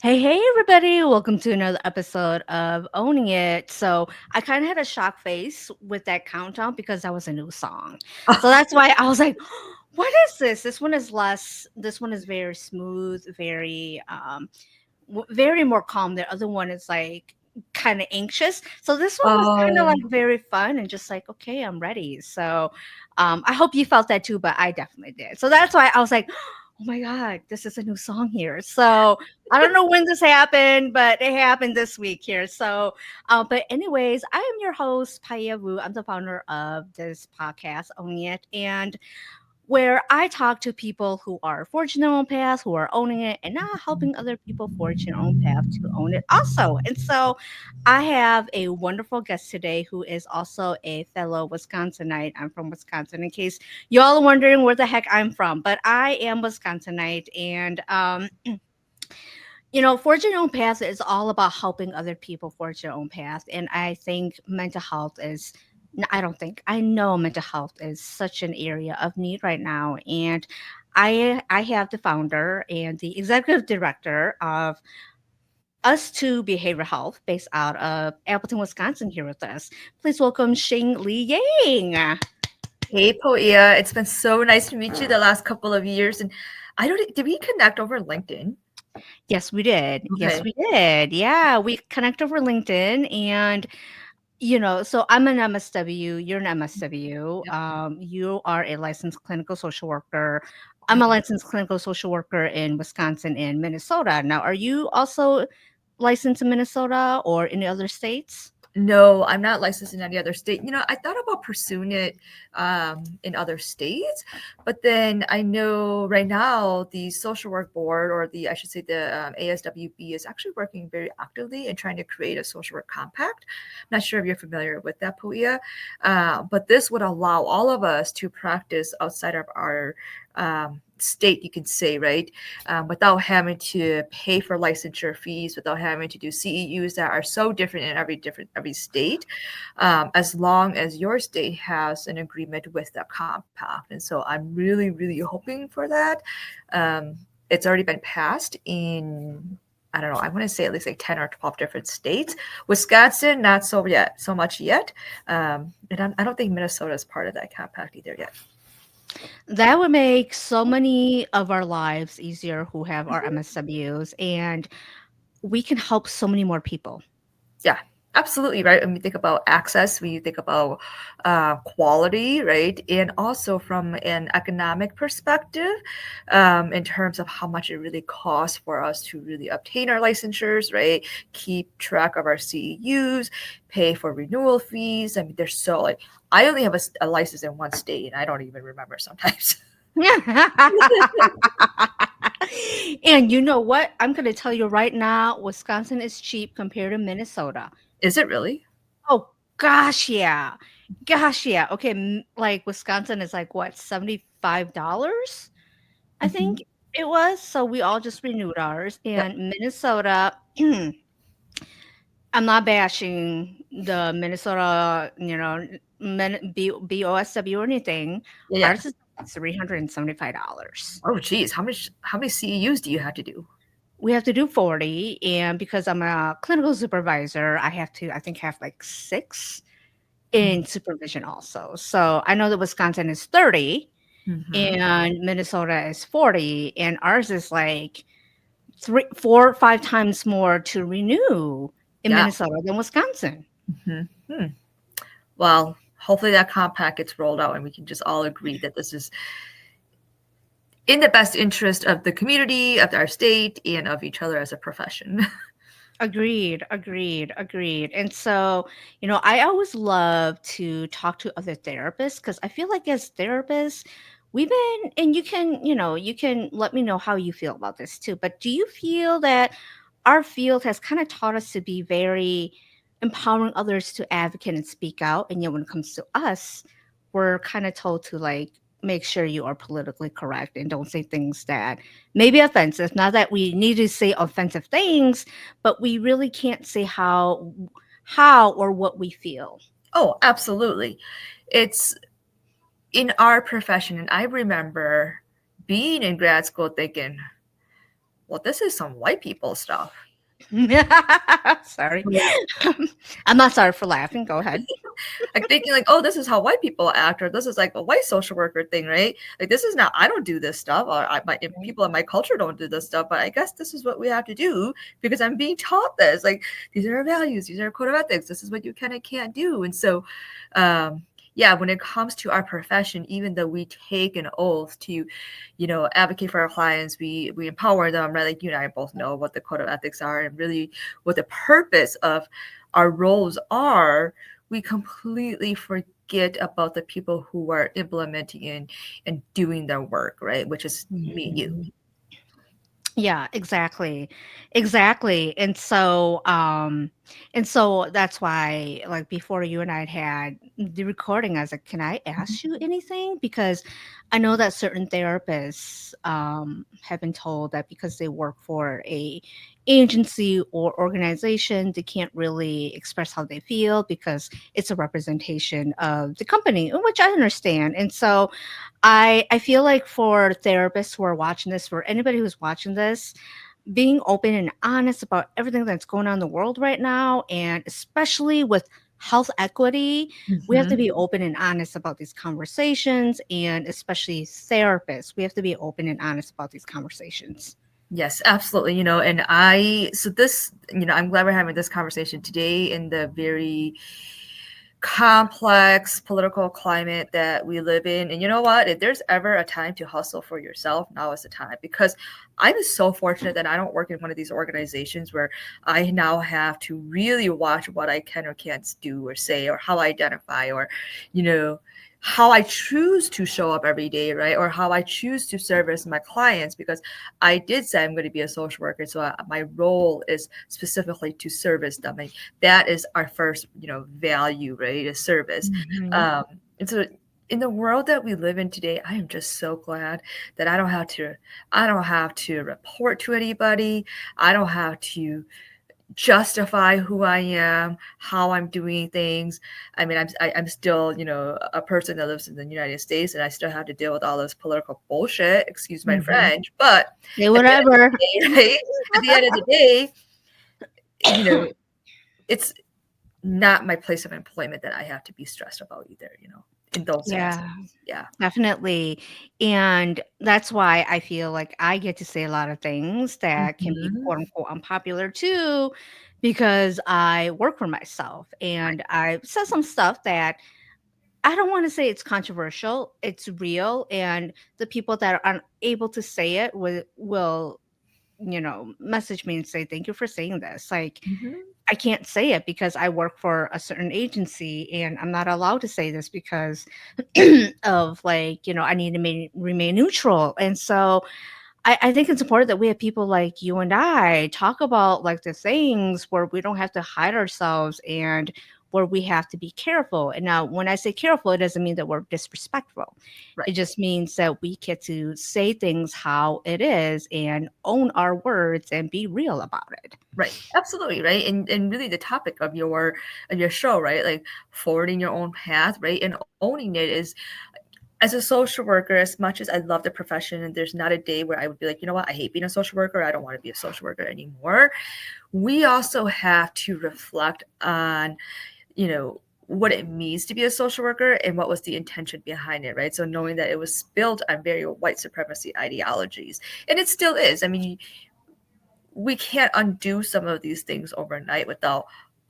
Hey, everybody. Welcome to another episode of Owning It. So, I kind of had a shock face with that countdown because that was a new song. So, that's why I was like, what is this? This one is very smooth, very more calm. The other one is like kind of anxious. So, this one was kind of Oh, like very fun and just like, okay, I'm ready. So, I hope you felt that too, but I definitely did. So, that's why I was like, oh my God, this is a new song here. So, I don't know when this happened, but it happened this week here. So, but anyways, I am your host, Paya Wu. I'm the founder of this podcast, Owning It, and where I talk to people who are forging their own path, who are owning it, and now helping other people forge their own path to own it also. And so I have a wonderful guest today who is also a fellow Wisconsinite. I'm from Wisconsin, in case y'all are wondering where the heck I'm from, but I am Wisconsinite. And forging your own path is all about helping other people forge their own path. And I think mental health is, I don't think, I know mental health is such an area of need right now. And I have the founder and the executive director of Us to Behavioral Health based out of Appleton, Wisconsin here with us. Please welcome Sheng Lee Yang. hey, Poia. It's been so nice to meet you the last couple of years. And I don't, did we connect over LinkedIn? Yes, we did. Yes, Okay. we did. Yeah, we connect over LinkedIn and so I'm an MSW, you're an MSW. Yep. You are a licensed clinical social worker. I'm Yep. a licensed clinical social worker in Wisconsin and Minnesota. Now, are you also licensed in Minnesota or any other states? No, I'm not licensed in any other state. I thought about pursuing it in other states, but then I know right now the social work board, or I should say the ASWB, is actually working very actively and trying to create a social work compact. I'm not sure if you're familiar with that, Puia, but this would allow all of us to practice outside of our state, you can say, right? Without having to pay for licensure fees, without having to do CEUs that are so different in every state, as long as your state has an agreement with the compact. And so I'm really, really hoping for that. It's already been passed in, I don't know, I want to say at least like 10 or 12 different states. Wisconsin, not so much yet. And I don't think Minnesota is part of that compact either yet. That would make so many of our lives easier who have our MSWs, and we can help so many more people. Yeah, absolutely, right. When we think about access, we think about quality, right? And also from an economic perspective, in terms of how much it really costs for us to really obtain our licensures, right? Keep track of our CEUs, pay for renewal fees. I mean, there's so like, I only have a license in one state and I don't even remember sometimes. And you know what? I'm going to tell you right now, Wisconsin is cheap compared to Minnesota. Is it really? Oh gosh, yeah. Gosh, yeah. Okay, like Wisconsin is like what, $75? I think Mhm. it was. So we all just renewed ours. Yep. And Minnesota, I'm not bashing the Minnesota, BOSW or anything. Yeah, yeah. Ours is $375. Oh, geez. How many CEUs do you have to do? We have to do 40, and because I'm a clinical supervisor, I think, have like 6 in supervision also. So I know that Wisconsin is 30 Mm-hmm. and Minnesota is 40, and ours is like 3, 4, 5 times more to renew in Yeah. Minnesota than Wisconsin. Hmm. Well, hopefully that compact gets rolled out and we can just all agree that this is in the best interest of the community, of our state, and of each other as a profession. Agreed, agreed, agreed. And so, I always love to talk to other therapists because I feel like as therapists, we've been, and you can let me know how you feel about this too. But do you feel that our field has kind of taught us to be very empowering others to advocate and speak out? And yet, when it comes to us, we're kind of told to like make sure you are politically correct and don't say things that may be offensive. Not that we need to say offensive things, but we really can't say how or what we feel. Oh, absolutely. It's in our profession, and I remember being in grad school thinking, well, this is some white people stuff. Sorry. Like, I'm not sorry for laughing. Go ahead. like thinking like, oh, this is how white people act, or this is like a white social worker thing, right? Like this is not, I don't do this stuff, or people in my culture don't do this stuff, but I guess this is what we have to do because I'm being taught this. Like these are our values, these are our code of ethics, this is what you can and can't do. And so yeah, when it comes to our profession, even though we take an oath to, advocate for our clients, we empower them, right? Like you and I both know what the code of ethics are and really what the purpose of our roles are. We completely forget about the people who are implementing and doing their work, right? Which is me and you. Yeah, exactly. Exactly. And so that's why, like, before you and I had the recording, I was like, can I ask you anything? Because I know that certain therapists have been told that because they work for a agency or organization, they can't really express how they feel because it's a representation of the company, which I understand. And so I feel like for therapists who are watching this, for anybody who's watching this, being open and honest about everything that's going on in the world right now, and especially with health equity, we have to Mhm. be open and honest about these conversations, and especially therapists, we have to be open and honest about these conversations. Yes, absolutely. So this, I'm glad we're having this conversation today in the very complex political climate that we live in. And you know what? If there's ever a time to hustle for yourself, now is the time. Because I'm so fortunate that I don't work in one of these organizations where I now have to really watch what I can or can't do or say, or how I identify, or, you know, how I choose to show up every day, right? Or how I choose to service my clients, because I did say I'm going to be a social worker. So my role is specifically to service them. And that is our first, value, right? Is service. Mhm. Um, and so in the world that we live in today, I am just so glad that I don't have to report to anybody. I don't have to justify who I am, how I'm doing things. I mean, I'm still, a person that lives in the United States, and I still have to deal with all this political bullshit. Excuse my Mhm. French, but Say at the end of whatever. the day, right? At the end of the day, you know, it's not my place of employment that I have to be stressed about either. In those senses, Yeah. yeah. Definitely. And that's why I feel like I get to say a lot of things that can be Hmm. quote unquote unpopular too, because I work for myself Right. and I said some stuff that I don't want to say it's controversial. It's real. And the people that are unable to say it will, message me and say, thank you for saying this. Like, Hmm. I can't say it because I work for a certain agency and I'm not allowed to say this because of, like, I need to remain neutral. And so I think it's important that we have people like you and I talk about like the things where we don't have to hide ourselves and where we have to be careful. And now when I say careful, it doesn't mean that we're disrespectful. It Right. just means that we get to say things how it is and own our words and be real about it. Right. Absolutely. Right. And really the topic of your show, right? Like forwarding your own path, right? And owning it is, as a social worker, as much as I love the profession, and there's not a day where I would be like, you know what, I hate being a social worker. I don't want to be a social worker anymore. We also have to reflect on, you know, what it means to be a social worker and what was the intention behind it, right? So knowing that it was built on very white supremacy ideologies, and it still is. I mean, we can't undo some of these things overnight without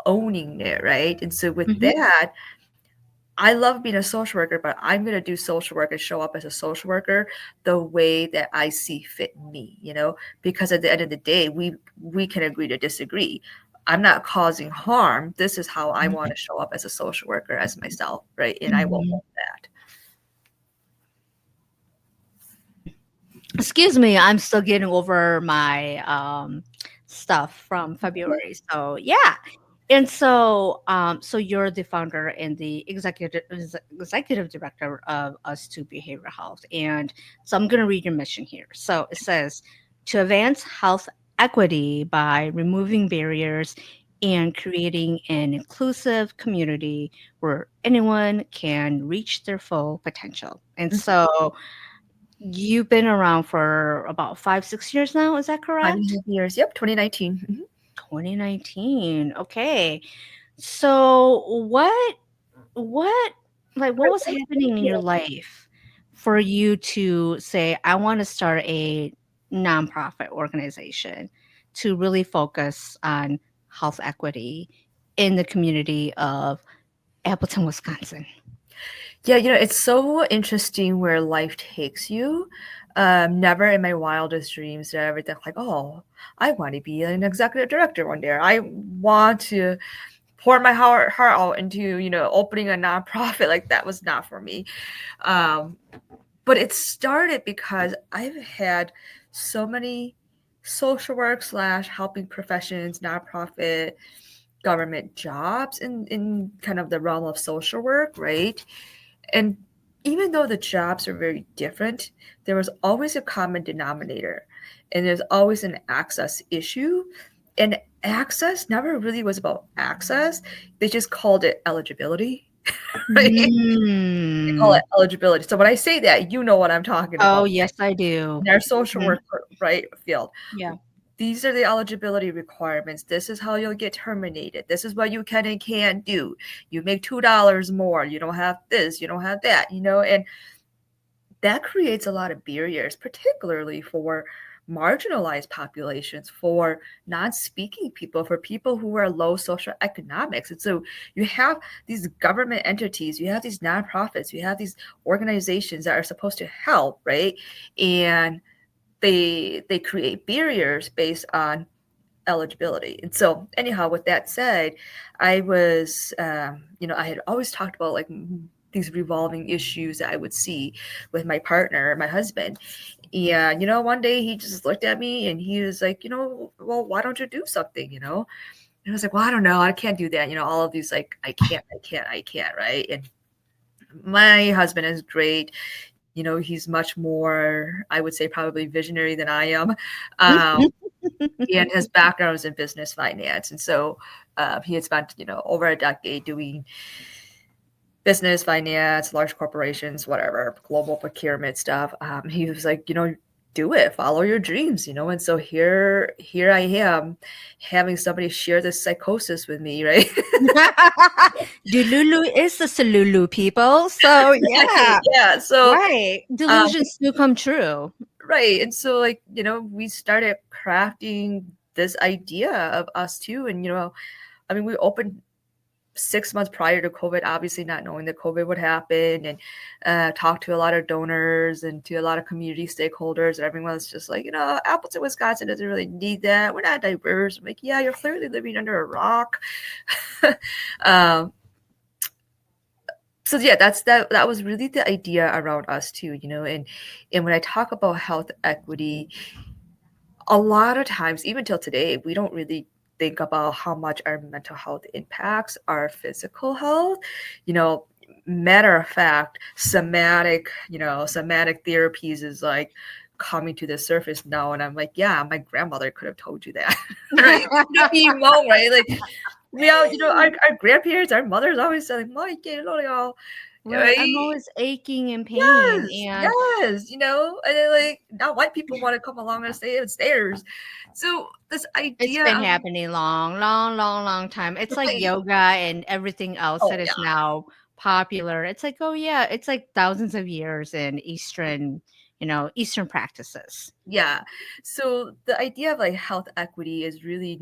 owning it, right? And so with Mhm. that, I love being a social worker, but I'm going to do social work and show up as a social worker the way that I see fit me, because at the end of the day, we can agree to disagree. I'm not causing harm. This is how I want to show up as a social worker, as myself, right? And I will Mhm. hold that. Excuse me, I'm still getting over my stuff from Mhm. February. So yeah. And so you're the founder and the executive director of Us to Behavioral Health. And so I'm gonna read your mission here. So it says to advance health equity by removing barriers and creating an inclusive community where anyone can reach their full potential. And Mhm. so You've been around for about 5, 6 years now. Is that Five and a correct? half years. Yep, 2019. 2019. Okay. So what what was happening in your life for you to say, I want to start a nonprofit organization to really focus on health equity in the community of Appleton, Wisconsin? Yeah, it's so interesting where life takes you. Never in my wildest dreams did I ever think like, oh, I want to be an executive director one day. I want to pour my heart out into, opening a nonprofit. Like that was not for me. Um, but it started because I've had so many social work slash helping professions, nonprofit, government jobs in kind of the realm of social work, right? And even though the jobs are very different, there was always a common denominator, and there's always an access issue. And access never really was about access. They just called it eligibility, right? They call Mm. it eligibility. So when I say that, you know what I'm talking Oh, about yes, I do. in our social Mhm. work, right, field. Yeah. These are the eligibility requirements. This is how you'll get terminated. This is what you can and can't do. You make $2 more. You don't have this. You don't have that. And that creates a lot of barriers, particularly for marginalized populations, for non-speaking people, for people who are low social economics. And so you have these government entities, you have these nonprofits, you have these organizations that are supposed to help, right? And they create barriers based on eligibility. And so anyhow, with that said, I was I had always talked about like these revolving issues that I would see with my partner, my husband. And one day he just looked at me and he was like, well, why don't you do something, and I was like, well, I don't know, I can't do that, all of these like I can't, right? And my husband is great. He's much more, I would say, probably visionary than I am. um, and his background is in business finance. And so he had spent, over a decade doing business finance, large corporations, whatever, global procurement stuff. He was like, do it, follow your dreams, and so here I am having somebody share this psychosis with me, right? Delulu is the Salulu, people. So Right, yeah, yeah. So right. um, Delusions do come true. right, and so like we started crafting this idea of us too. And I mean, we opened 6 months prior to COVID, obviously not knowing that COVID would happen, and talked to a lot of donors and to a lot of community stakeholders. And everyone's just like, Appleton, Wisconsin doesn't really need that. We're not diverse. I'm like, yeah, you're clearly living under a rock. um, so yeah, that was really the idea around us too, and when I talk about health equity, a lot of times, even till today, we don't really think about how much our mental health impacts our physical health. You know, Matter of fact, somatic therapies is like coming to the surface now. And I'm like, yeah, my grandmother could have told you that. Right? Being mom, right? Like we all, our grandparents, our mothers always say, like, Mike, y'all, Right. I'm right? always aching in pain. Yes, And yes, and then like now white people want to come along and stay upstairs. So this it's idea been of happening long, long, long, long time. It's like like, yoga and everything else oh that is yeah, now popular. It's like, oh yeah, it's like thousands of years in Eastern practices. yeah. So the idea of like health equity is really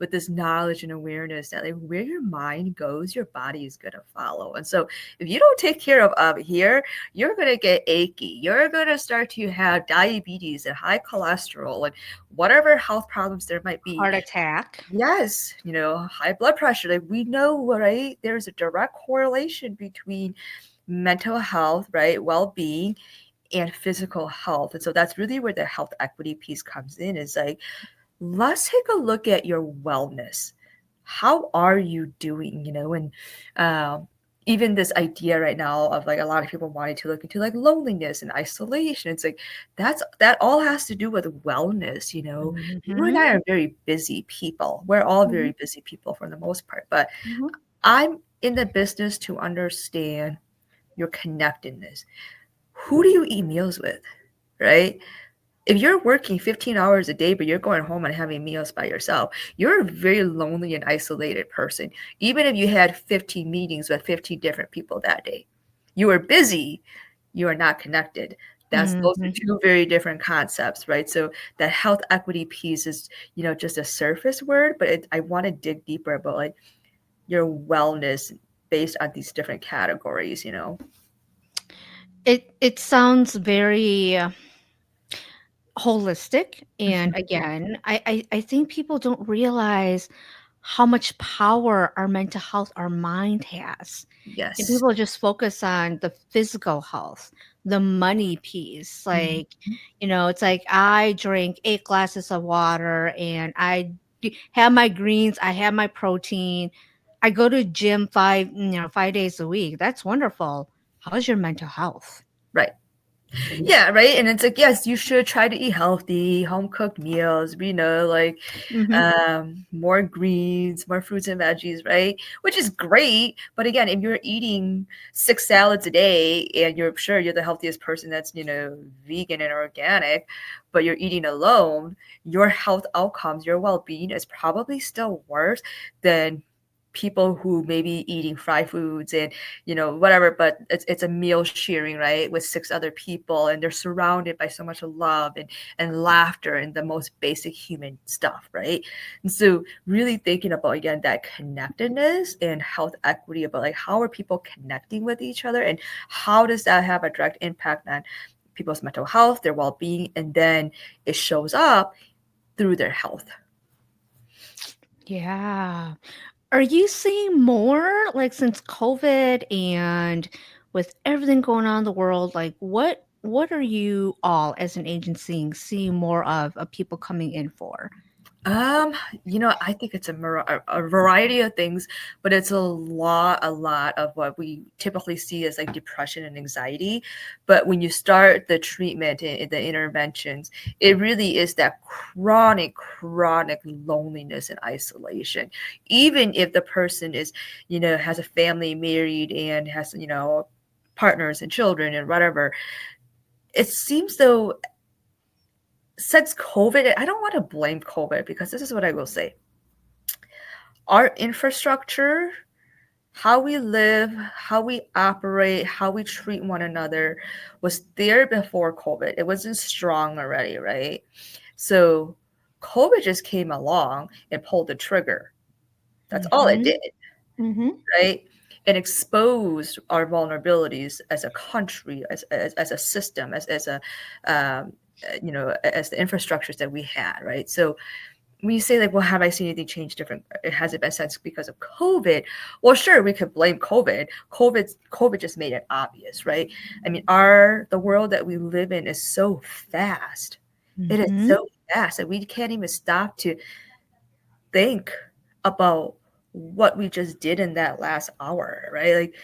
with this knowledge and awareness that like where your mind goes, your body is gonna follow. And so if you don't take care of here, you're gonna get achy. You're gonna start to have diabetes and high cholesterol and whatever health problems there might be. Heart attack. Yes, high blood pressure. Like we know, right? There's a direct correlation between mental health, right? Well-being and physical health. And so that's really where the health equity piece comes in, is like, let's take a look at your wellness. How are you doing? And um, even this idea right now of like a lot of people wanting to look into like loneliness and isolation. It's like that all has to do with wellness. You and Mhm. I are very busy people. We're all Mhm. very busy people for the most part. But Mhm. I'm in the business to understand your connectedness. who do you eat meals with, right? If you're working 15 hours a day, but you're going home and having meals by yourself, you're a very lonely and isolated person. Even if you had 15 meetings with 15 different people that day, you are busy, you are not connected. Those are Hmm. two very different concepts, right? So that health equity piece is, just a surface word, but I want to dig deeper about like your wellness based on these different categories. It sounds very holistic. And Mhm. again, I think people don't realize how much power our mental health, our mind has. And Yes. people just focus on the physical health, the money piece. Mhm. Like, it's like I drink 8 glasses of water and have my greens, I have my protein. I go to gym 5 days a week. That's wonderful. How's your mental health? Right. Yeah, right. And it's like, yes, you should try to eat healthy, home cooked meals, like Hmm. more greens, more fruits and veggies, right? Which is great. But again, if you're eating 6 salads a day and you're sure you're the healthiest person that's, vegan and organic, but you're eating alone, your health outcomes, your well being is probably still worse than people who may be eating fried foods and whatever, but it's a meal sharing, right, with six other people, and they're surrounded by so much love and laughter and the most basic human stuff, right? And so really thinking about again that connectedness and health equity about like how are people connecting with each other and how does that have a direct impact on people's mental health, their well-being, and then it shows up through their health. Yeah. Are you seeing more like since COVID and with everything going on in the world, like what are you all as an agency seeing more of people coming in for? Um, I think it's a variety of things, but it's a lot of what we typically see as like depression and anxiety. But when you start the treatment and the interventions, it really is that chronic loneliness and isolation. Even if the person is, has a family, married, and has, partners and children and whatever, it seems though since COVID, I don't want to blame COVID because this is what I will say. Our infrastructure, how we live, how we operate, how we treat one another was there before COVID. It wasn't strong already, right? So COVID just came along and pulled the trigger. That's all it Mhm. did, Mhm. right? And exposed our vulnerabilities as a country, as a system, as a um, as the infrastructures that we had, right? So when you say like, well, have I seen anything change different? It hasn't been since because of COVID. Well, sure, we could blame COVID. COVID just made it obvious, right? I mean, the world that we live in is so fast. It is Mhm. so fast that we can't even stop to think about what we just did in that last hour, right? Like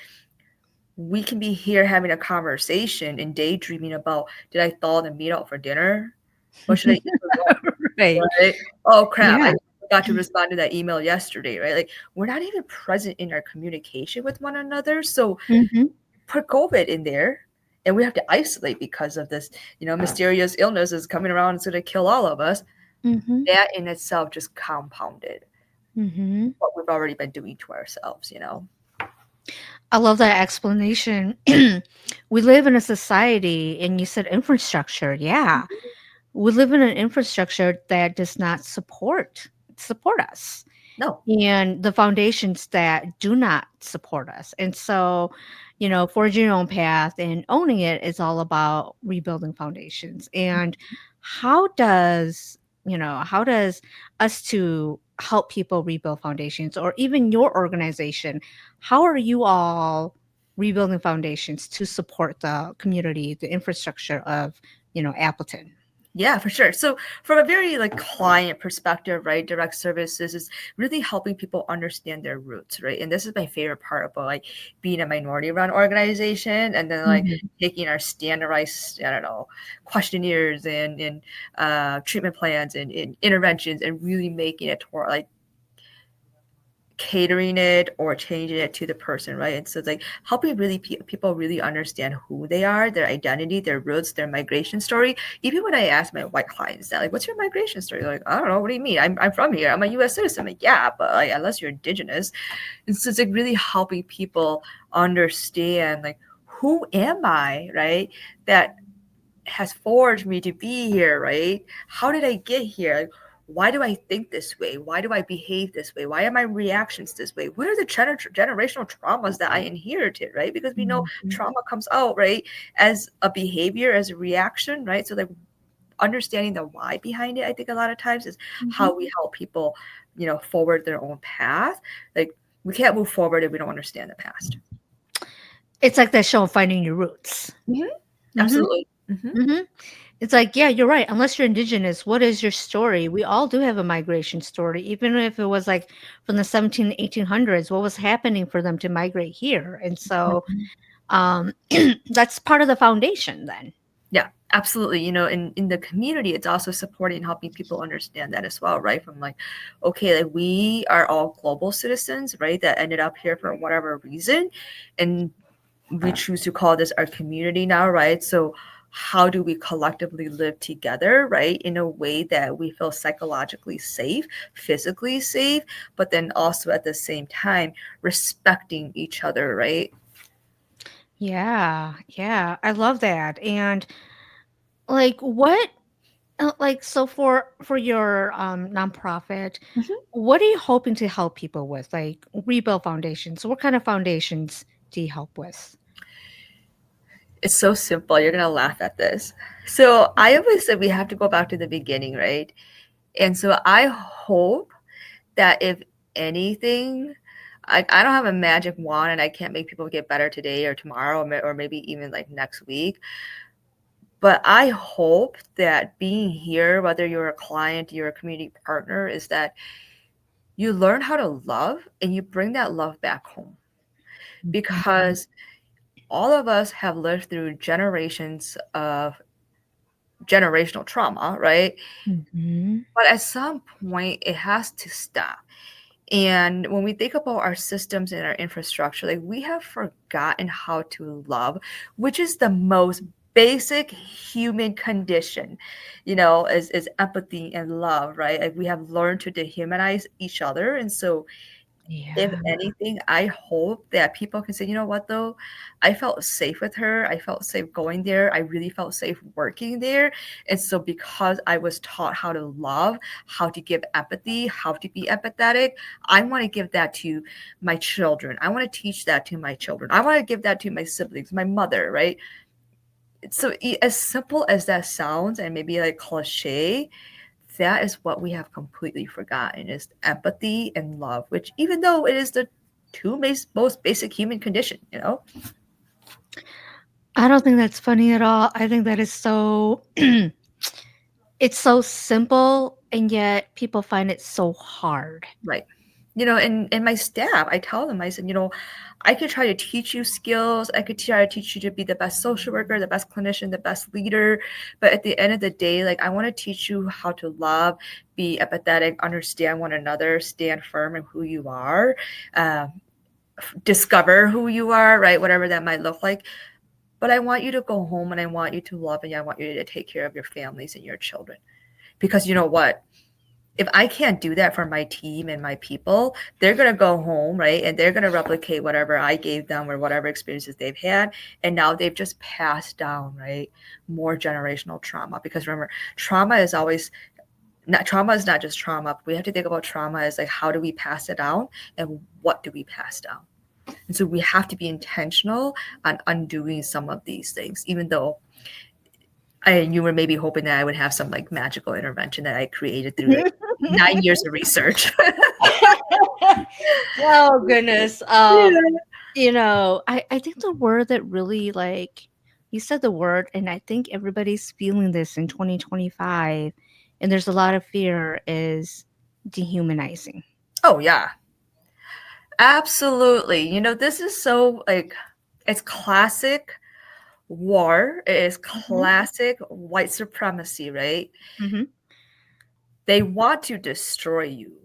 we can be here having a conversation and daydreaming about, did I thaw the meat out for dinner? What should I eat for lunch? Right. Right? Oh crap, I Yeah. forgot to respond to that email yesterday, right? Like we're not even present in our communication with one another. So Mhm. put COVID in there and we have to isolate because of this, mysterious illness is coming around, it's gonna kill all of us. Mhm. That in itself just compounded Mhm. what we've already been doing to ourselves. I love that explanation. We live in a society and you said infrastructure. Yeah. We live in an infrastructure that does not support us No. and the foundations that do not support us. And so, forging your own path and owning it is all about rebuilding foundations. And how does, how does us to help people rebuild foundations or even your organization, how are you all rebuilding foundations to support the community, the infrastructure of, Appleton? Yeah, for sure. So from a very like client perspective, right, direct services is really helping people understand their roots, right? And this is my favorite part about like being a minority run organization and then like Mhm. taking our standardized, I don't know, questionnaires and treatment plans and interventions and really making it toward like catering it or changing it to the person, right? And so it's like helping really people really understand who they are, their identity, their roots, their migration story. Even when I ask my white clients that, like, what's your migration story? They're like, I don't know. What do you mean? I'm from here. I'm a U.S. citizen. I'm like, yeah, but like, unless you're indigenous. And so it's like really helping people understand, like, who am I, right? That has forged me to be here, right? How did I get here? Like, why do I think this way? Why do I behave this way? Why are my reactions this way? What are the generational traumas that I inherited, right? Because we know Mhm. trauma comes out, right, as a behavior, as a reaction, right? So, like, understanding the why behind it, I think a lot of times is Mhm. how we help people, forward their own path. Like, we can't move forward if we don't understand the past. It's like that show Finding Your Roots. Hmm. Mhm. Absolutely. Hmm. Mhm. It's like, yeah, you're right. Unless you're indigenous, what is your story? We all do have a migration story, even if it was like from the 17, 1800s. What was happening for them to migrate here? And so, um, that's part of the foundation then. Yeah, absolutely. In the community, it's also supporting helping people understand that as well, right? From like, okay, like we are all global citizens, right? That ended up here for whatever reason. And we choose to call this our community now, right? So how do we collectively live together, right? In a way that we feel psychologically safe, physically safe, but then also at the same time respecting each other, right? Yeah, yeah, I love that. And like, what, like, so for your nonprofit, what are you hoping to help people with? Like, rebuild foundations. What kind of foundations do you help with? It's so simple. You're gonna laugh at this. So I always said we have to go back to the beginning, right? And so I hope that if anything, I don't have a magic wand and I can't make people get better today or tomorrow or maybe even like next week. But I hope that being here, whether you're a client, you're a community partner, is that you learn how to love and you bring that love back home. Mhm. Because all of us have lived through generations of generational trauma, right? Mhm. But at some point, it has to stop. And when we think about our systems and our infrastructure, like we have forgotten how to love, which is the most basic human condition, is empathy and love, right? Like we have learned to dehumanize each other. And so if Yeah. anything, I hope that people can say, you know what, though, I felt safe with her. I felt safe going there. I really felt safe working there. And so, because I was taught how to love, how to give empathy, how to be empathetic, I want to give that to my children. I want to teach that to my children. I want to give that to my siblings, my mother, right? So, as simple as that sounds, and maybe like cliche, that is what we have completely forgotten is empathy and love, which even though it is the two most basic human condition. I don't think that's funny at all. I think that is so it's so simple and yet people find it so hard. Right. And my staff, I tell them, I said, I could try to teach you skills. I could try to teach you to be the best social worker, the best clinician, the best leader. But at the end of the day, like I want to teach you how to love, be empathetic, understand one another, stand firm in who you are, uh, discover who you are, right? Whatever that might look like. But I want you to go home and I want you to love and I want you to take care of your families and your children. Because you know what? If I can't do that for my team and my people, they're going to go home, right? And they're going to replicate whatever I gave them or whatever experiences they've had. And now they've just passed down, right? More generational trauma. Because remember, trauma is not just trauma. We have to think about trauma as like, how do we pass it down and what do we pass down? And so we have to be intentional on undoing some of these things, even though you were maybe hoping that I would have some like magical intervention that I created through like 9 years of research. Oh goodness. Yeah. I think the word that really like you said the word, and I think everybody's feeling this in 2025, and there's a lot of fear is dehumanizing. Oh yeah, absolutely. This is so like it's classic war. It is Mhm. classic white supremacy, right? Mhm. They want to destroy you.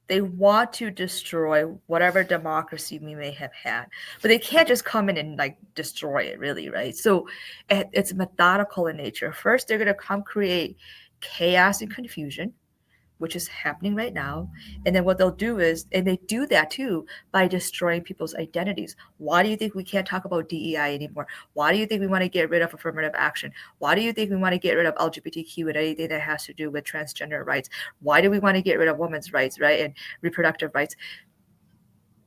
They want to destroy whatever democracy we may have had, but they can't just come in and like destroy it, really, right? So it's methodical in nature. First, they're going to come create chaos and confusion, which is happening right now. And then what they'll do is, and they do that too by destroying people's identities. Why do you think we can't talk about DEI anymore? Why do you think we want to get rid of affirmative action? Why do you think we want to get rid of LGBTQ and anything that has to do with transgender rights? Why do we want to get rid of women's rights, right? And reproductive rights?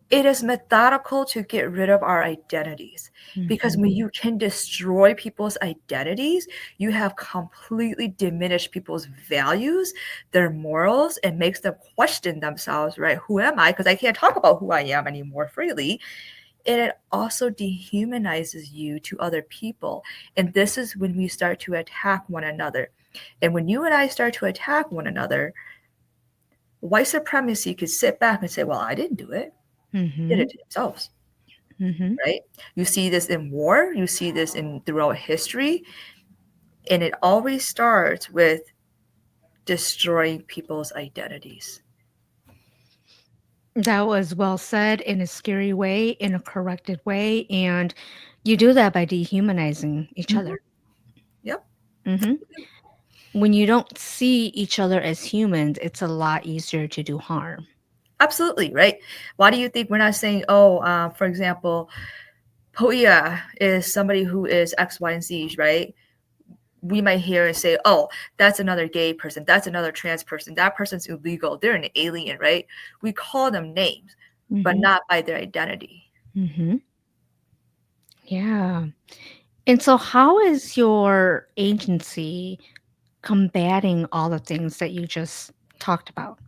It is methodical to get rid of our identities, because when you can destroy people's identities, you have completely diminished people's values, their morals, and makes them question themselves, right? Who am I? Because I can't talk about who I am anymore freely. And it also dehumanizes you to other people. And this is when we start to attack one another. And when you and I start to attack one another, white supremacy could sit back and say, well, I didn't do it. Did it to themselves, right? You see this in war, you see this in throughout history, and it always starts with destroying people's identities. That was well said in a scary way, in a corrected way, and you do that by dehumanizing each Mhm. other. Yep, hmm When you don't see each other as humans, it's a lot easier to do harm. absolutely, right? Why do you think we're not saying, oh, for example, Poia is somebody who is X, Y, and Z, right? We might hear and say, oh, that's another gay person, that's another trans person, that person's illegal, they're an alien, right? We call them names, but hmm not by their identity. hmm Yeah. And so, how is your agency combating all the things that you just talked about?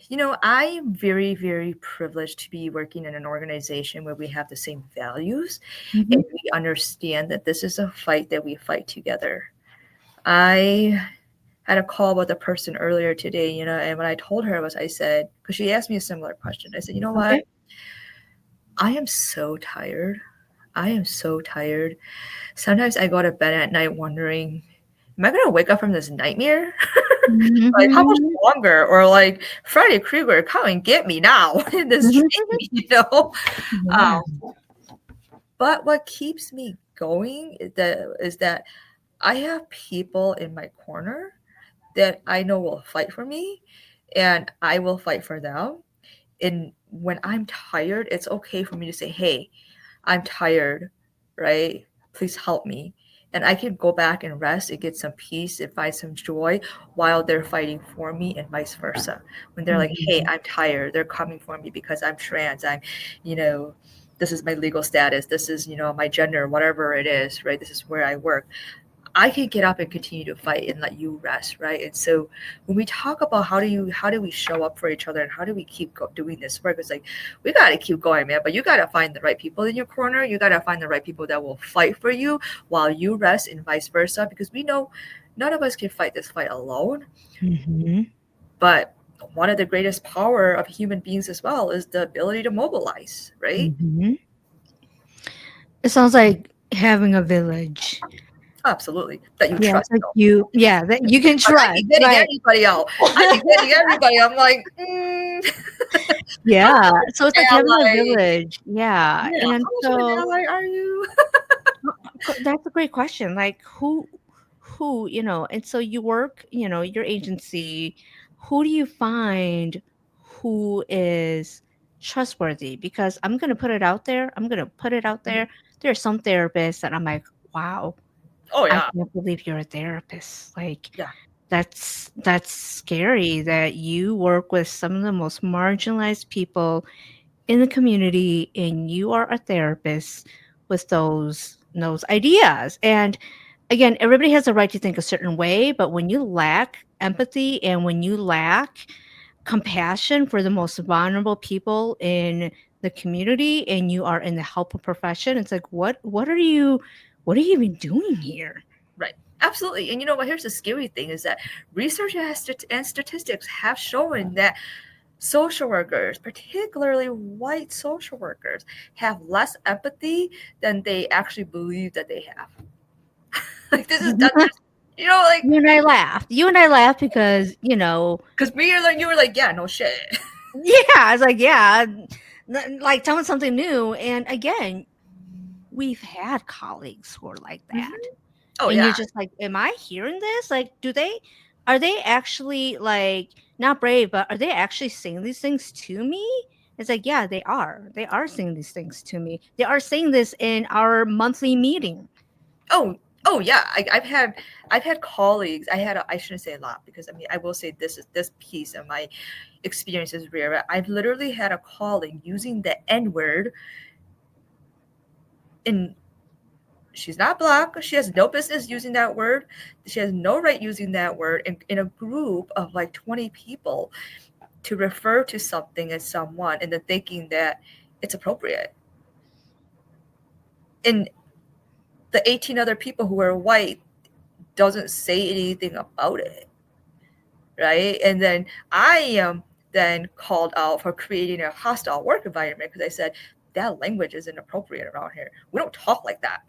You know, I am very, very privileged to be working in an organization where we have the same values hmm and we understand that this is a fight that we fight together. I had a call with a person earlier today, you know, and what I told her was, I said, because she asked me a similar question, I said, you know what? Okay. I am so tired. I am so tired. Sometimes I go to bed at night wondering, am I going to wake up from this nightmare? Like, how much hmm longer? Or like, Freddy Krueger, come and get me now in this dream, you know? Yeah. Um, but what keeps me going is that I have people in my corner that I know will fight for me, and I will fight for them. And when I'm tired, it's okay for me to say, hey, I'm tired, right? Please help me. And I can go back and rest and get some peace and find some joy while they're fighting for me, and vice versa. When they're like, hey, Mhm. I'm tired, they're coming for me because I'm trans, you know, this is my legal status, this is, my gender, whatever it is, right? This is where I work. I can get up and continue to fight and let you rest, right? And so when we talk about how do we show up for each other and how do we keep doing this work, it's like we got to keep going, man. But you got to find the right people in your corner. You got to find the right people that will fight for you while you rest, and vice versa, because we know none of us can fight this fight alone. Mhm. But one of the greatest power of human beings as well is the ability to mobilize, right? Mhm. It sounds like having a village. Absolutely, that you Yeah, it's trust. like you yeah, that you can Like, I trust, be getting right. anybody out. I be getting everybody. I'm like, how Yeah, much so it's an like having a ally? village, yeah, Yeah, and how much of an so ally are you? that's a great question, like, who, and so you work, your agency, who do you find who is trustworthy? Because I'm gonna put it out Mhm. there, there are some therapists that I'm like, "Wow, Oh I yeah, can't believe you're a therapist." Like, yeah, that's scary that you work with some of the most marginalized people in the community and you are a therapist with those ideas. And again, everybody has a right to think a certain way, but when you lack empathy and when you lack compassion for the most vulnerable people in the community and you are in the help profession, it's like what are you even doing here? right. Absolutely. And you know what? Here's the scary thing: is that research and statistics have shown that social workers, particularly white social workers, have less empathy than they actually believe that they have. Like this is that there's, like You and I laughed because because me or like you were like, yeah, no shit. Yeah, I was like, yeah, like tell me something new. And again, we've had colleagues who are like that. Hmm. Oh And you're yeah. just like, am I hearing this? Like, are they actually like not brave, but are they actually saying these things to me? It's like, yeah, they are. They are saying these things to me. They are saying this in our monthly meeting. Oh, oh yeah. I've had colleagues. I shouldn't say a lot because I mean I will say this piece of my experience is rare. But I've literally had a colleague using the N word, and she's not black. She has no business using that word. She has no right using that word in a group of like 20 people to refer to something as someone and then thinking that it's appropriate. And the 18 other people who are white doesn't say anything about it, right? And then I am then called out for creating a hostile work environment because I said that language isn't appropriate around here. We don't talk like that,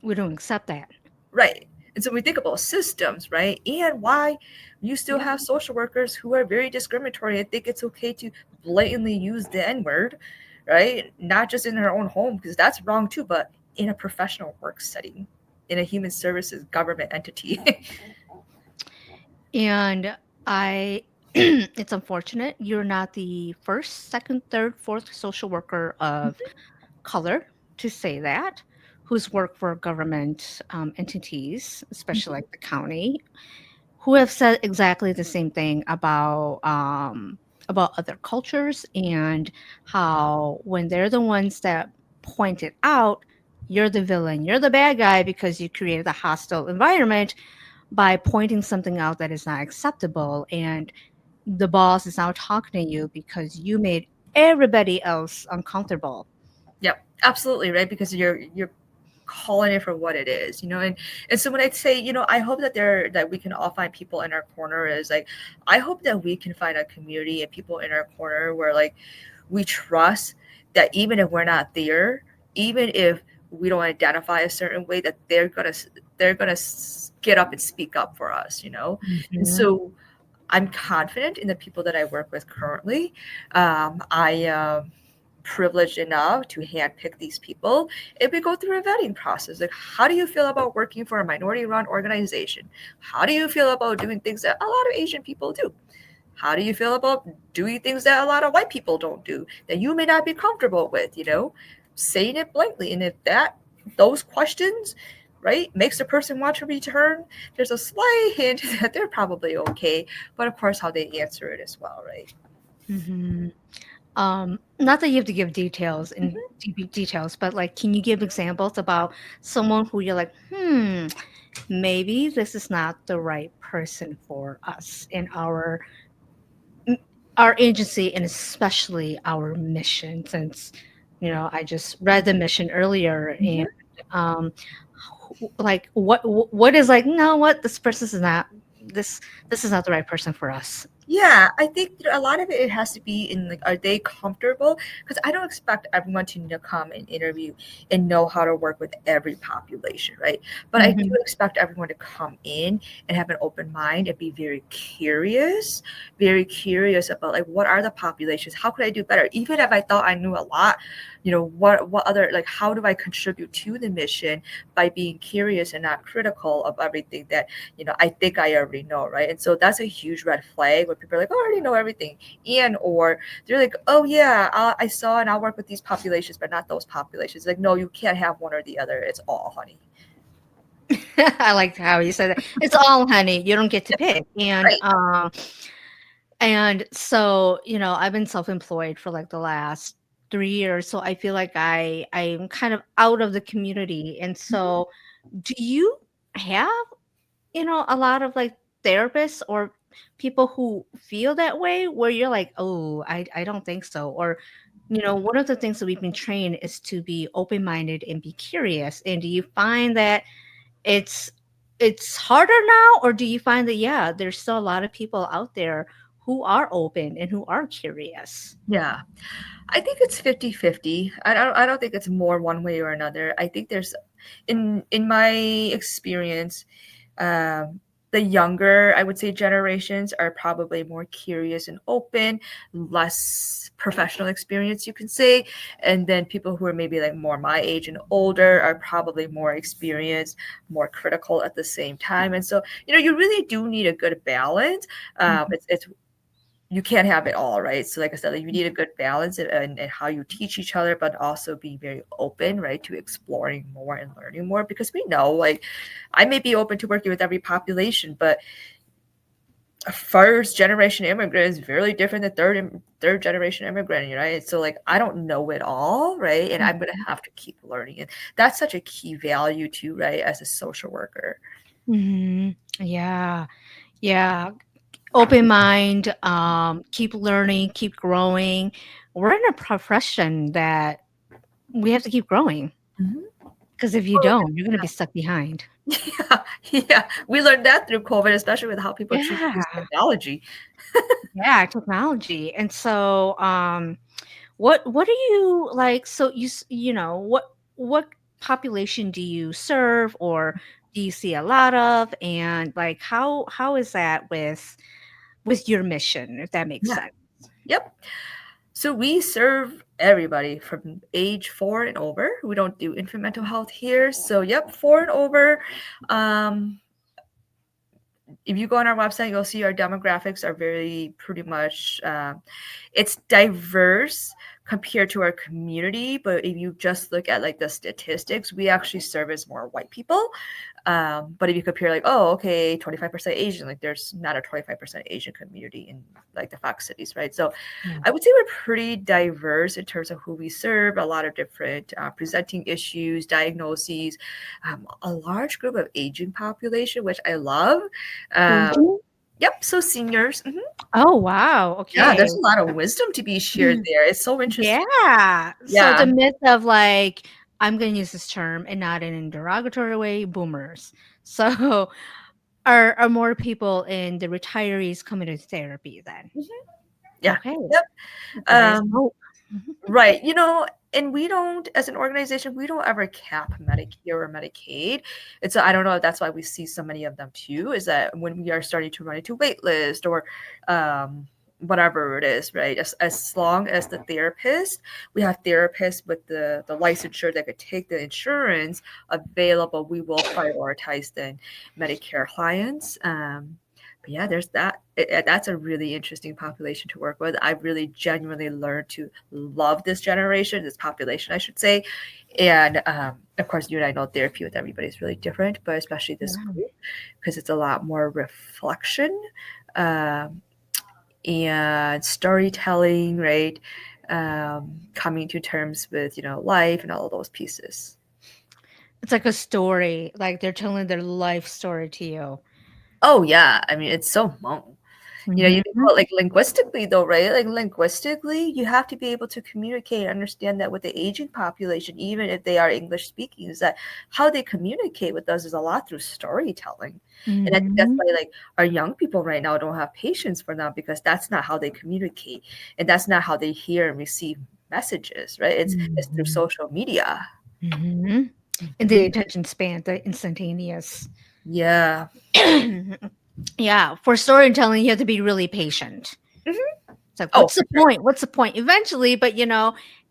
We don't accept that. right? And so we think about systems, right? And why you still Yeah. have social workers who are very discriminatory and think it's okay to blatantly use the N word, right? Not just in their own home, because that's wrong too, but in a professional work setting, in a human services government entity. And I it's unfortunate you're not the first, second, third, fourth social worker of color to say that, who's worked for government entities, especially like the county, who have said exactly the same thing about other cultures and how when they're the ones that point it out, you're the villain, you're the bad guy because you created a hostile environment by pointing something out that is not acceptable, and the boss is now talking to you because you made everybody else uncomfortable. Yep, absolutely, right? Because you're calling it for what it is, and so when I say, I hope that we can all find people in our corner is like, I hope that we can find a community and people in our corner where like we trust that even if we're not there, even if we don't identify a certain way, that they're gonna get up and speak up for us, and Mhm. so I'm confident in the people that I work with currently. I am privileged enough to handpick these people. If we go through a vetting process, like how do you feel about working for a minority-run organization? How do you feel about doing things that a lot of Asian people do? How do you feel about doing things that a lot of white people don't do that you may not be comfortable with? Saying it blatantly, and if those questions, right, makes the person want to return, there's a slight hint that they're probably okay. But of course, how they answer it as well, right? Mhm. Not that you have to give details and Mhm. deep details, but like, can you give examples about someone who you're like, maybe this is not the right person for us in m- our agency and especially our mission? Since I just read the mission earlier, and Mhm. um, like, what is like? No, what this person is not this this is not the right person for us. Yeah, I think a lot of it has to be in like, are they comfortable? Because I don't expect everyone to come and interview and know how to work with every population, right? But I do Mhm. expect everyone to come in and have an open mind and be very curious about like what are the populations? How could I do better? Even if I thought I knew a lot, what other like how do I contribute to the mission by being curious and not critical of everything that I think I already know, right? And so that's a huge red flag when people are like, oh, I already know everything. And, or they're like, oh, yeah, I saw and I'll work with these populations, but not those populations. Like, no, you can't have one or the other. It's all, honey. I like how you said that. It's all honey. You don't get to pick. Right. And so, I've been self-employed for like the last 3 years. So I feel like I'm kind of out of the community. And Mhm. so do you have, a lot of like therapists or people who feel that way where you're like, oh, I don't think so. Or, one of the things that we've been trained is to be open-minded and be curious. And do you find that it's it's harder now, or do you find that yeah, there's still a lot of people out there who are open and who are curious? Yeah. I think it's 50-50. I don't think it's more one way or another. I think there's in my experience, the younger, I would say, generations are probably more curious and open, less professional experience, you can say. And then people who are maybe like more my age and older are probably more experienced, more critical at the same time. And so, you really do need a good balance. It's you can't have it all, right? So like I said, like, you need a good balance and how you teach each other, but also be very open, right, to exploring more and learning more, because we know, like, I may be open to working with every population, but a first generation immigrant is very different than third generation immigrant, right? So like, I don't know it all, right? And I'm gonna have to keep learning, and that's such a key value too, right, as a social worker. Mhm. Yeah. Yeah. Open mind, keep learning, keep growing. We're in a profession that we have to keep growing Mhm. because if you don't, you're going to be stuck behind. Yeah, yeah. We learned that through COVID, especially with how people choose to use Yeah. technology. Yeah, technology. And so what do you like so what population do you serve or do you see a lot of, and like how is that with your mission, if that makes Yeah. sense? Yep. So we serve everybody from age 4 and over. We don't do infant mental health here. So yep, 4 and over. Um, if you go on our website, you'll see our demographics are very pretty much it's diverse compared to our community. But if you just look at like the statistics, we actually service more white people. But if you compare, like, oh, okay, 25% Asian, like there's not a 25% Asian community in like the Fox cities, right? So Yeah. I would say we're pretty diverse in terms of who we serve, a lot of different presenting issues, diagnoses, a large group of aging population, which I love. Um, Aging? yep, so seniors. Mhm. Oh, wow. Yeah, Okay. there's a lot of wisdom to be shared Mm. there. It's so interesting. Yeah. So Yeah. the myth of like, I'm going to use this term and not in a derogatory way, boomers. So are more people in the retirees coming to therapy then? Mhm. Yeah. Okay. Yep. There is Um, hope. Right. And we don't, as an organization, we don't ever cap Medicare or Medicaid. And so I don't know if that's why we see so many of them too, is that when we are starting to run into wait list or whatever it is, right? As long as the therapist, we have therapists with the licensure that could take the insurance available, we will prioritize then Medicare clients. But yeah, there's that. That's a really interesting population to work with. I've really genuinely learned to love this generation, this population, I should say. And of course, you and I know therapy with everybody is really different, but especially this Yeah. group, because it's a lot more reflection um, and storytelling, right? Coming to terms with, life and all of those pieces. It's like a story, like they're telling their life story to you. Oh, yeah. I mean, it's so Hmong. You think Mhm. about like linguistically though, right? Like linguistically, you have to be able to communicate and understand that with the aging population, even if they are English speaking, is that how they communicate with us is a lot through storytelling. And I think that's Mhm. why like our young people right now don't have patience for them, because that's not how they communicate. And that's not how they hear and receive messages, right? It's through Mhm. social media. Mhm. And the Mhm. attention span, the instantaneous. Yeah. Yeah, for storytelling, you have to be really patient. Mhm. It's like, Oh, what's for the sure. point? What's the point? Eventually, but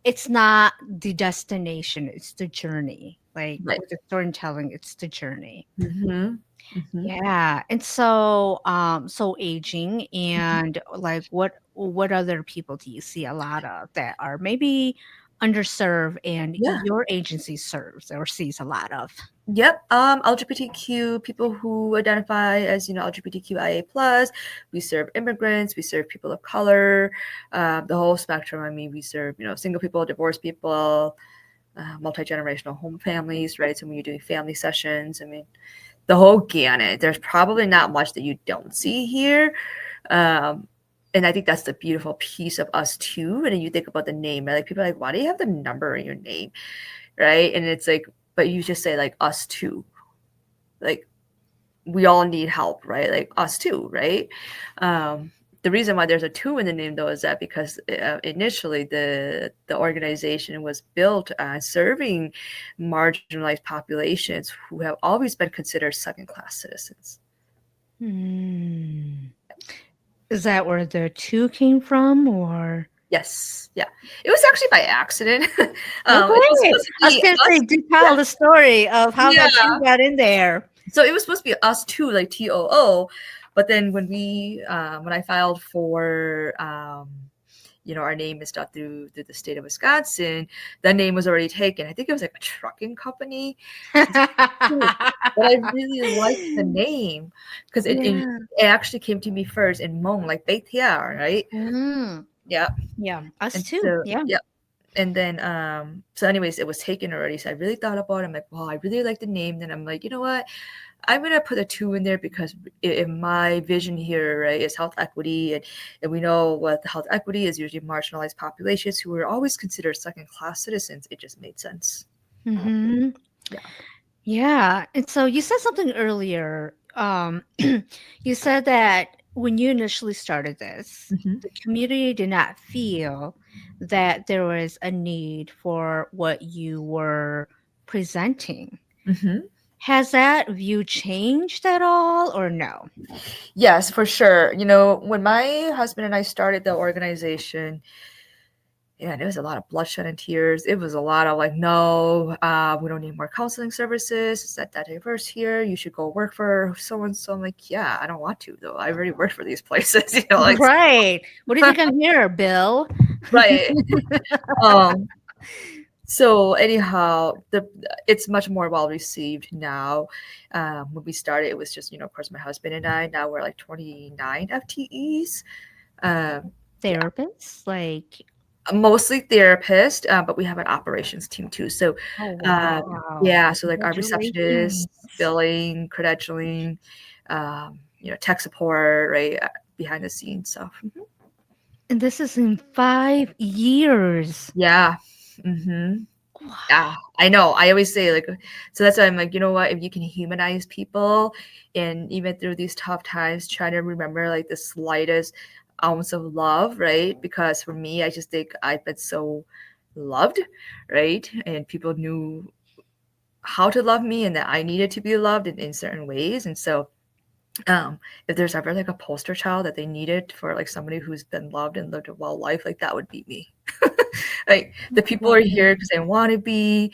it's not the destination, it's the journey. Like Right. with the storytelling, it's the journey. Hmm. Hmm. Yeah. And so aging and like what other people do you see a lot of that are maybe underserved and Yeah. your agency serves or sees a lot of? Yep. LGBTQ people who identify as LGBTQIA plus. We serve immigrants. We serve people of color. The whole spectrum. I mean, we serve single people, divorced people, multi generational home families, right? So when you're doing family sessions, I mean, the whole gamut. There's probably not much that you don't see here. Um, and I think that's the beautiful piece of us too. And then you think about the name, right? Like people are like, why do you have the number in your name, right? And it's like, but you just say like us too, like we all need help, right? Like us too, right? Um, the reason why there's a two in the name though is that because initially the organization was built serving marginalized populations who have always been considered second class citizens. Hmm. Is that where the two came from, or? Yes, yeah. It was actually by accident. Oh, It was great. supposed to I was be gonna say, us. do Yeah, tell the story of how that yeah. two got in there. So it was supposed to be us too, like TOO. But then when I filed for our name and stuff through the state of Wisconsin, that name was already taken. I think it was like a trucking company. But I really liked the name because Yeah. it actually came to me first in Hmong, like Beitia, right? Mm. Yeah. Yeah, us And too. so Yeah. yeah. And then so anyways, it was taken already. So I really thought about it. I'm like, well, I really like the name. Then I'm like, you know what? I'm gonna put a two in there because in my vision here, right, is health equity, and we know what the health equity is usually marginalized populations who are always considered second class citizens. It just made sense. Hmm. Yeah. Yeah. And so you said something earlier. You said that when you initially started this, Hmm. the community did not feel that there was a need for what you were presenting. Hmm. Has that view changed at all or no? Yes, for sure. When my husband and I started the organization, yeah, there was a lot of bloodshed and tears. It was a lot of like, no, we don't need more counseling services. It's not that diverse here. You should go work for so and so. I'm like, yeah, I don't want to though. I already worked for these places, like Right. What do you think I'm here, Bill? right. Um, so anyhow, it's much more well received now. When we started, it was just of course my husband and I. Now we're like 29 FTEs. Um, yeah, Therapists? Like, mostly therapist, but we have an operations team too. So, oh, um, wow. yeah, so like our receptionists, Congratulations. billing, credentialing, tech support, right, behind the scenes stuff. Mhm. And this is in 5 years. Yeah. Hmm. Yeah, Wow. I know. I always say like, so that's why I'm like, you know what? If you can humanize people, and even through these tough times, try to remember like the slightest ounce of love, right? Because for me, I just think I've been so loved, right? And people knew how to love me and that I needed to be loved in certain ways. And so if there's ever like a poster child that they needed for like somebody who's been loved and lived a well life, like that would be me. Like the people are here because they want to be,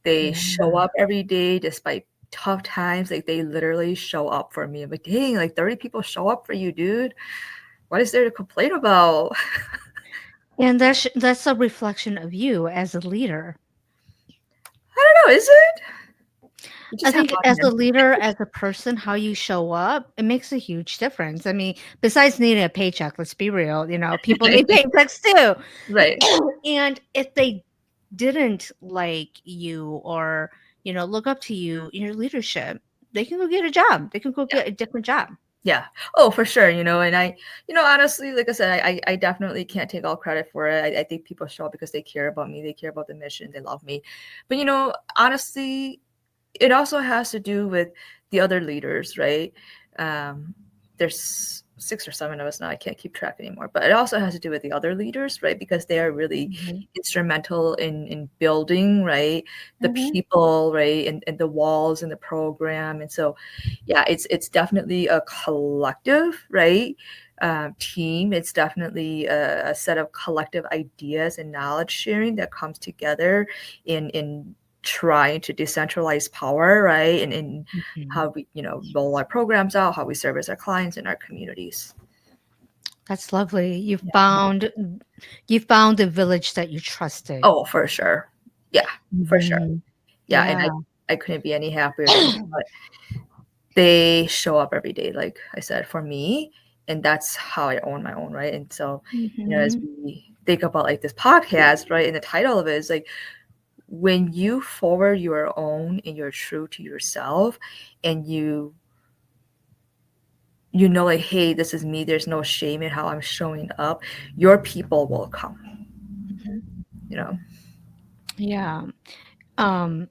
they show Yeah. up every day despite tough times. Like they literally show up for me. I'm like, dang, like 30 people show up for you, dude. What is there to complain about? And that's a reflection of you as a leader. I don't know, is it? We I just have think on as here. a leader, as a person, how you show up, it makes a huge difference. I mean, besides needing a paycheck, let's be real, people need paychecks too. Right. And if they didn't like you or, look up to you in your leadership, they can go get a job. They can go Yeah. get a different job. Yeah. Oh, for sure. And honestly, like I said, I definitely can't take all credit for it. I think people show up because they care about me. They care about the mission. They love me. But, honestly, it also has to do with the other leaders, right? Um, there's 6 or 7 of us now. I can't keep track anymore. But it also has to do with the other leaders, right? Because they are really Mhm. instrumental in building, right, the Mhm. people, right, and the walls and the program. And so, yeah, it's definitely a collective, right, team. It's definitely a set of collective ideas and knowledge sharing that comes together in trying to decentralize power, right? And in Mhm. how we, roll our programs out, how we service our clients and our communities. That's lovely. Yeah. You found the village that you trusted. Oh, for sure. Yeah, for sure. Mhm. Yeah, and Yeah. I couldn't be any happier that they show up every day, like I said, for me. And that's how I own my own, right? And so, as Mhm. we think about like this podcast, right, and the title of it is like when you forward your own and you're true to yourself and like, hey, this is me, there's no shame in how I'm showing up, your people will come, Mhm. you know. Yeah. Um,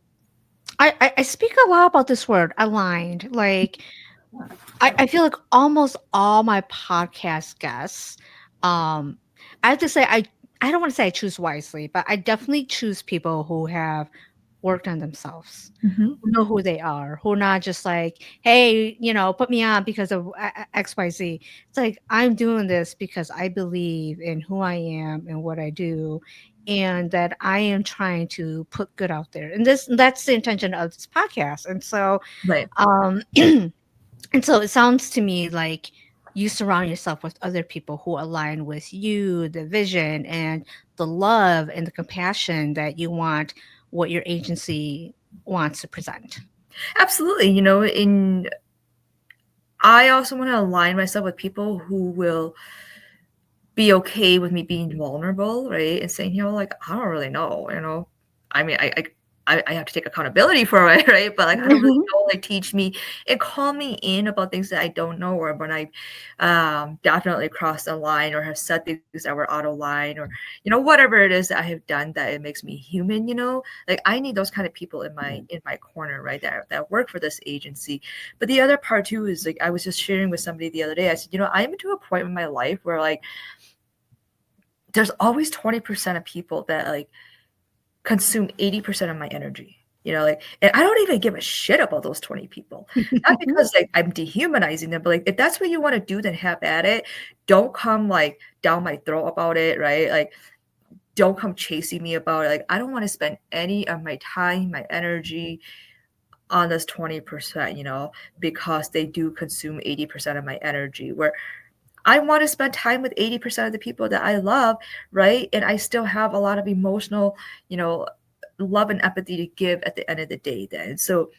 I speak a lot about this word aligned. Like I feel like almost all my podcast guests, um, I have to say I don't want to say I choose wisely, but I definitely choose people who have worked on themselves, Mhm. who know who they are, who are not just like, hey, put me on because of XYZ. It's like, I'm doing this because I believe in who I am and what I do, and that I am trying to put good out there. And that's the intention of this podcast. And so, Right. um, and so it sounds to me like you surround yourself with other people who align with you, the vision and the love and the compassion that you want, what your agency wants to present. Absolutely. In I also want to align myself with people who will be okay with me being vulnerable, right? And saying, like, I don't really know, I mean, I have to take accountability for it, right? But like, I don't really know, like, teach me and call me in about things that I don't know, or when I definitely crossed the line or have said things that were out of line, or whatever it is that I have done that it makes me human. Like, I need those kind of people in my corner, right? That work for this agency. But the other part too is, like, I was just sharing with somebody the other day. I said, I'm to a point in my life where, like, there's always 20% of people that, like, consume 80% of my energy. Like, and I don't even give a shit about those 20 people. Not because, like, I'm dehumanizing them, but, like, if that's what you want to do, then have at it. Don't come, like, down my throat about it, right? Like, don't come chasing me about it. Like, I don't want to spend any of my time, my energy on this 20%, because they do consume 80% of my energy. Where I want to spend time with 80% of the people that I love, right? And I still have a lot of emotional, love and empathy to give at the end of the day then. So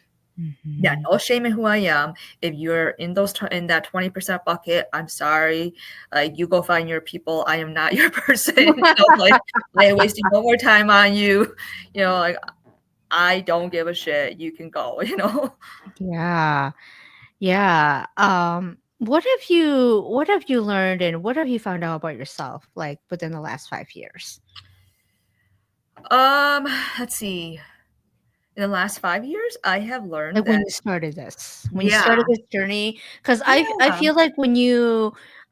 yeah, Mhm. no shame in who I am. If you're in that 20% bucket, I'm sorry. Like, you go find your people. I am not your person. Like, I am wasting no more time on you. Like, I don't give a shit. You can go. Yeah. Yeah. What have you learned and what have you found out about yourself like within the last 5 years? Um, let's see. In the last 5 years, I have learned Like when that, you started this, when you started yeah, this journey, because I yeah, feel like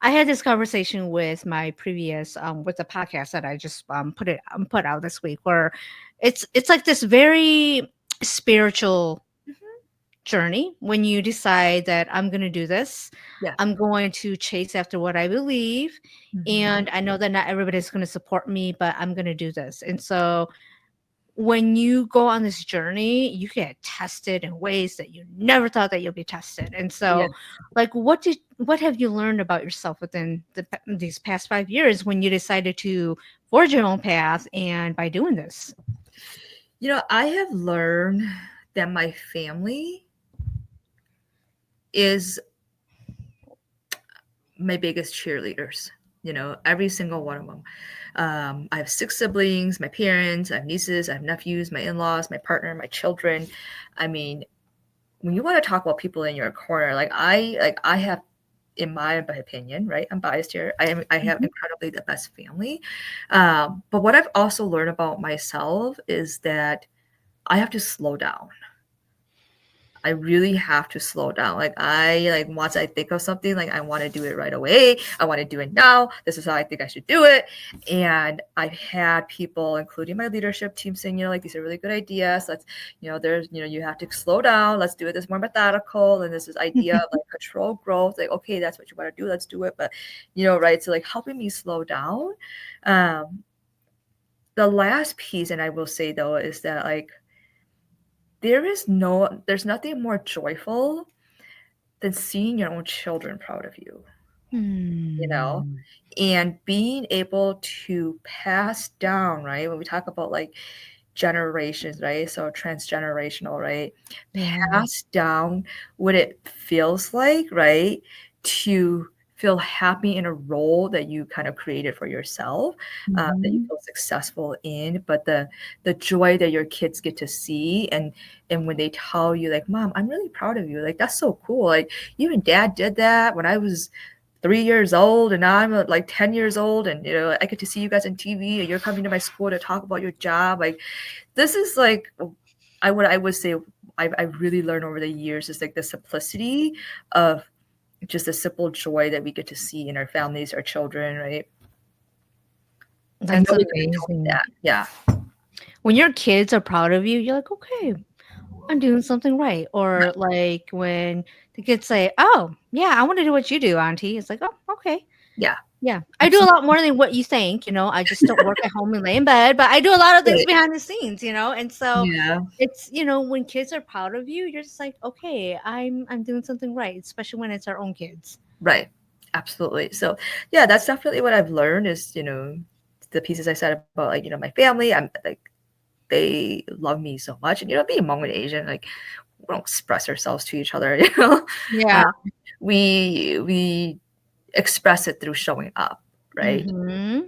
I had this conversation with my previous with the podcast that I just put out this week, where it's like this very spiritual mhm, journey when you decide that I'm going to do this. yeah, I'm going to chase after what I believe. mhm. And I know that not everybody's going to support me, but I'm going to do this. And so when you go on this journey, you get tested in ways that you never thought that you'll be tested. And Yeah. so, like, what have you learned about yourself within these past 5 years when you decided to forge your own path and by doing this? I have learned that my family is my biggest cheerleaders. Every single one of them. I have 6 siblings, my parents, I have nieces, I have nephews, my in-laws, my partner, my children. I mean, when you want to talk about people in your corner, like I have, in my opinion, right? I'm biased here. I have Mhm. incredibly the best family. But what I've also learned about myself is that I have to slow down. I really have to slow down. Like, once I think of something, like, I want to do it right away. I want to do it now. This is how I think I should do it. And I've had people, including my leadership team, saying, like, these are really good ideas. Let's, there's, you have to slow down. Let's do it this more methodical. And this is idea of, like, control growth. Like, okay, that's what you want to do. Let's do it. But, right. So, like, helping me slow down. Um, the last piece, and I will say though, is that, like, there's nothing more joyful than seeing your own children proud of you, you know, Hmm. and being able to pass down, right? When we talk about, like, generations, right? So transgenerational, right? Yeah. Pass down what it feels like, right? To feel happy in a role that you kind of created for yourself, that you Mhm. feel successful in, but the joy that your kids get to see, and when they tell you, like, "Mom, I'm really proud of you. Like, that's so cool. Like, you and Dad did that when I was 3 years old, and now I'm like 10 years old, and I get to see you guys on TV, and you're coming to my school to talk about your job." Like, this is like, I would say I really learned over the years is, like, the simplicity of just the simple joy that we get to see in our families, our children, right? And That's nobody can tell me amazing. that. Yeah. When your kids are proud of you, you're like, okay, I'm doing something right. Or like when the kids say, oh, yeah, I want to do what you do, Auntie. It's like, oh, okay. Yeah, Yeah. I do a absolutely. lot more than what you think. I just don't work at home and lay in bed, but I do a lot of things behind the scenes. And so Yeah, it's when kids are proud of you, you're just like, okay, I'm doing something right, especially when it's our own kids. right. Absolutely. So, yeah, that's definitely what I've learned is, the pieces I said about, like, my family. I'm like, they love me so much. And, being Hmong and Asian, like, we don't express ourselves to each other, Uh, Yeah. we express it through showing up, right? Mhm.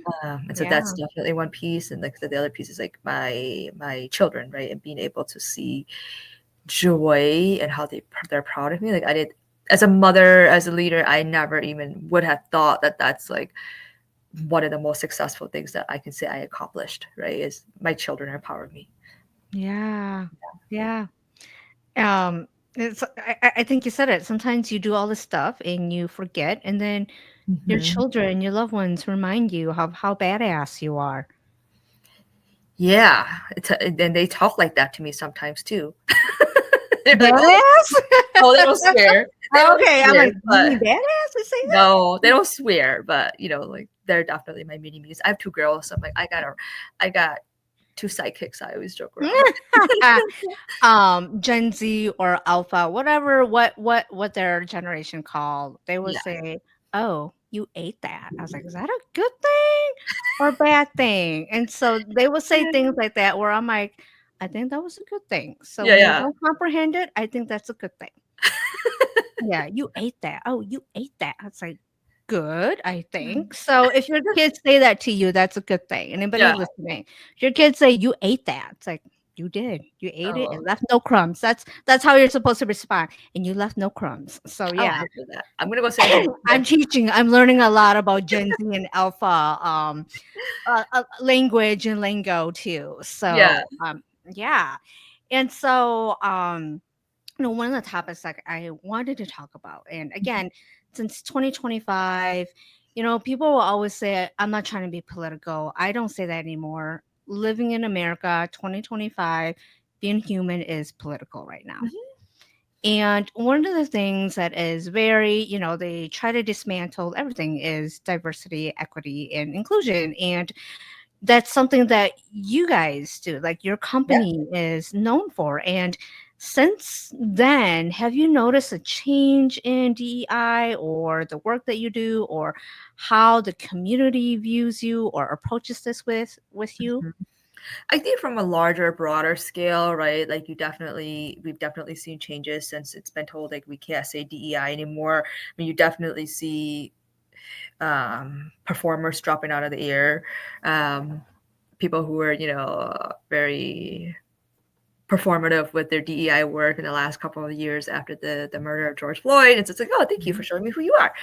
And so that's Yeah. definitely one piece. And like the other piece is like my children, right? And being able to see joy and how they're proud of me. Like I did as a mother, as a leader, I never even would have thought that that's like one of the most successful things that I can say I accomplished, right? Is my children are proud of me. Yeah. Yeah. Um, I think you said it. Sometimes you do all this stuff and you forget, and then your Hmm. children, your loved ones remind you of how badass you are. Yeah, and then they talk like that to me sometimes too. They're like, "Oh, Badass? no, they don't swear. They don't Okay, I'm swear, like, "You but mean badass to say no, they don't swear, but like they're definitely my mini me's. I have two girls, so I'm like, I got two sidekicks. I always joke around. that?" Gen Z or Alpha, whatever what their generation called, they would Yeah, say, "Oh, you ate that." I was like, "Is that a good thing or a bad thing?" And so they would say things like that where I'm like, "I think that was a good thing." So yeah, when they yeah, don't comprehend it, I think that's a good thing. Yeah, you ate that. Oh, you ate that. I was like, good, I think. So if your kids say that to you, that's a good thing. Anybody yeah. listening, if your kids say you ate that, it's like you did. You ate it Oh, and left no crumbs. That's how you're supposed to respond. And you left no crumbs. So oh, yeah. I did that. I'm gonna go say it to my I'm kid. teaching, I'm learning a lot about Gen Z and Alpha language and lingo too. Yeah. So yeah. And so one of the topics like I wanted to talk about, and again, since 2025, people will always say, I'm not trying to be political. I don't say that anymore. Living in America, 2025, being human is political right now. Mhm. And one of the things that is very, they try to dismantle everything is diversity, equity, and inclusion. And that's something that you guys do, like your Yeah. company is known for. And since then, have you noticed a change in DEI or the work that you do or how the community views you or approaches this with you? Mhm. I think from a larger, broader scale, right? Like we've definitely seen changes since it's been told like we can't say DEI anymore. I mean, you definitely see performers dropping out of the air, um, people who are very performative with their DEI work in the last couple of years after the murder of George Floyd. It's just like, oh, thank you for Mhm. showing me who you are.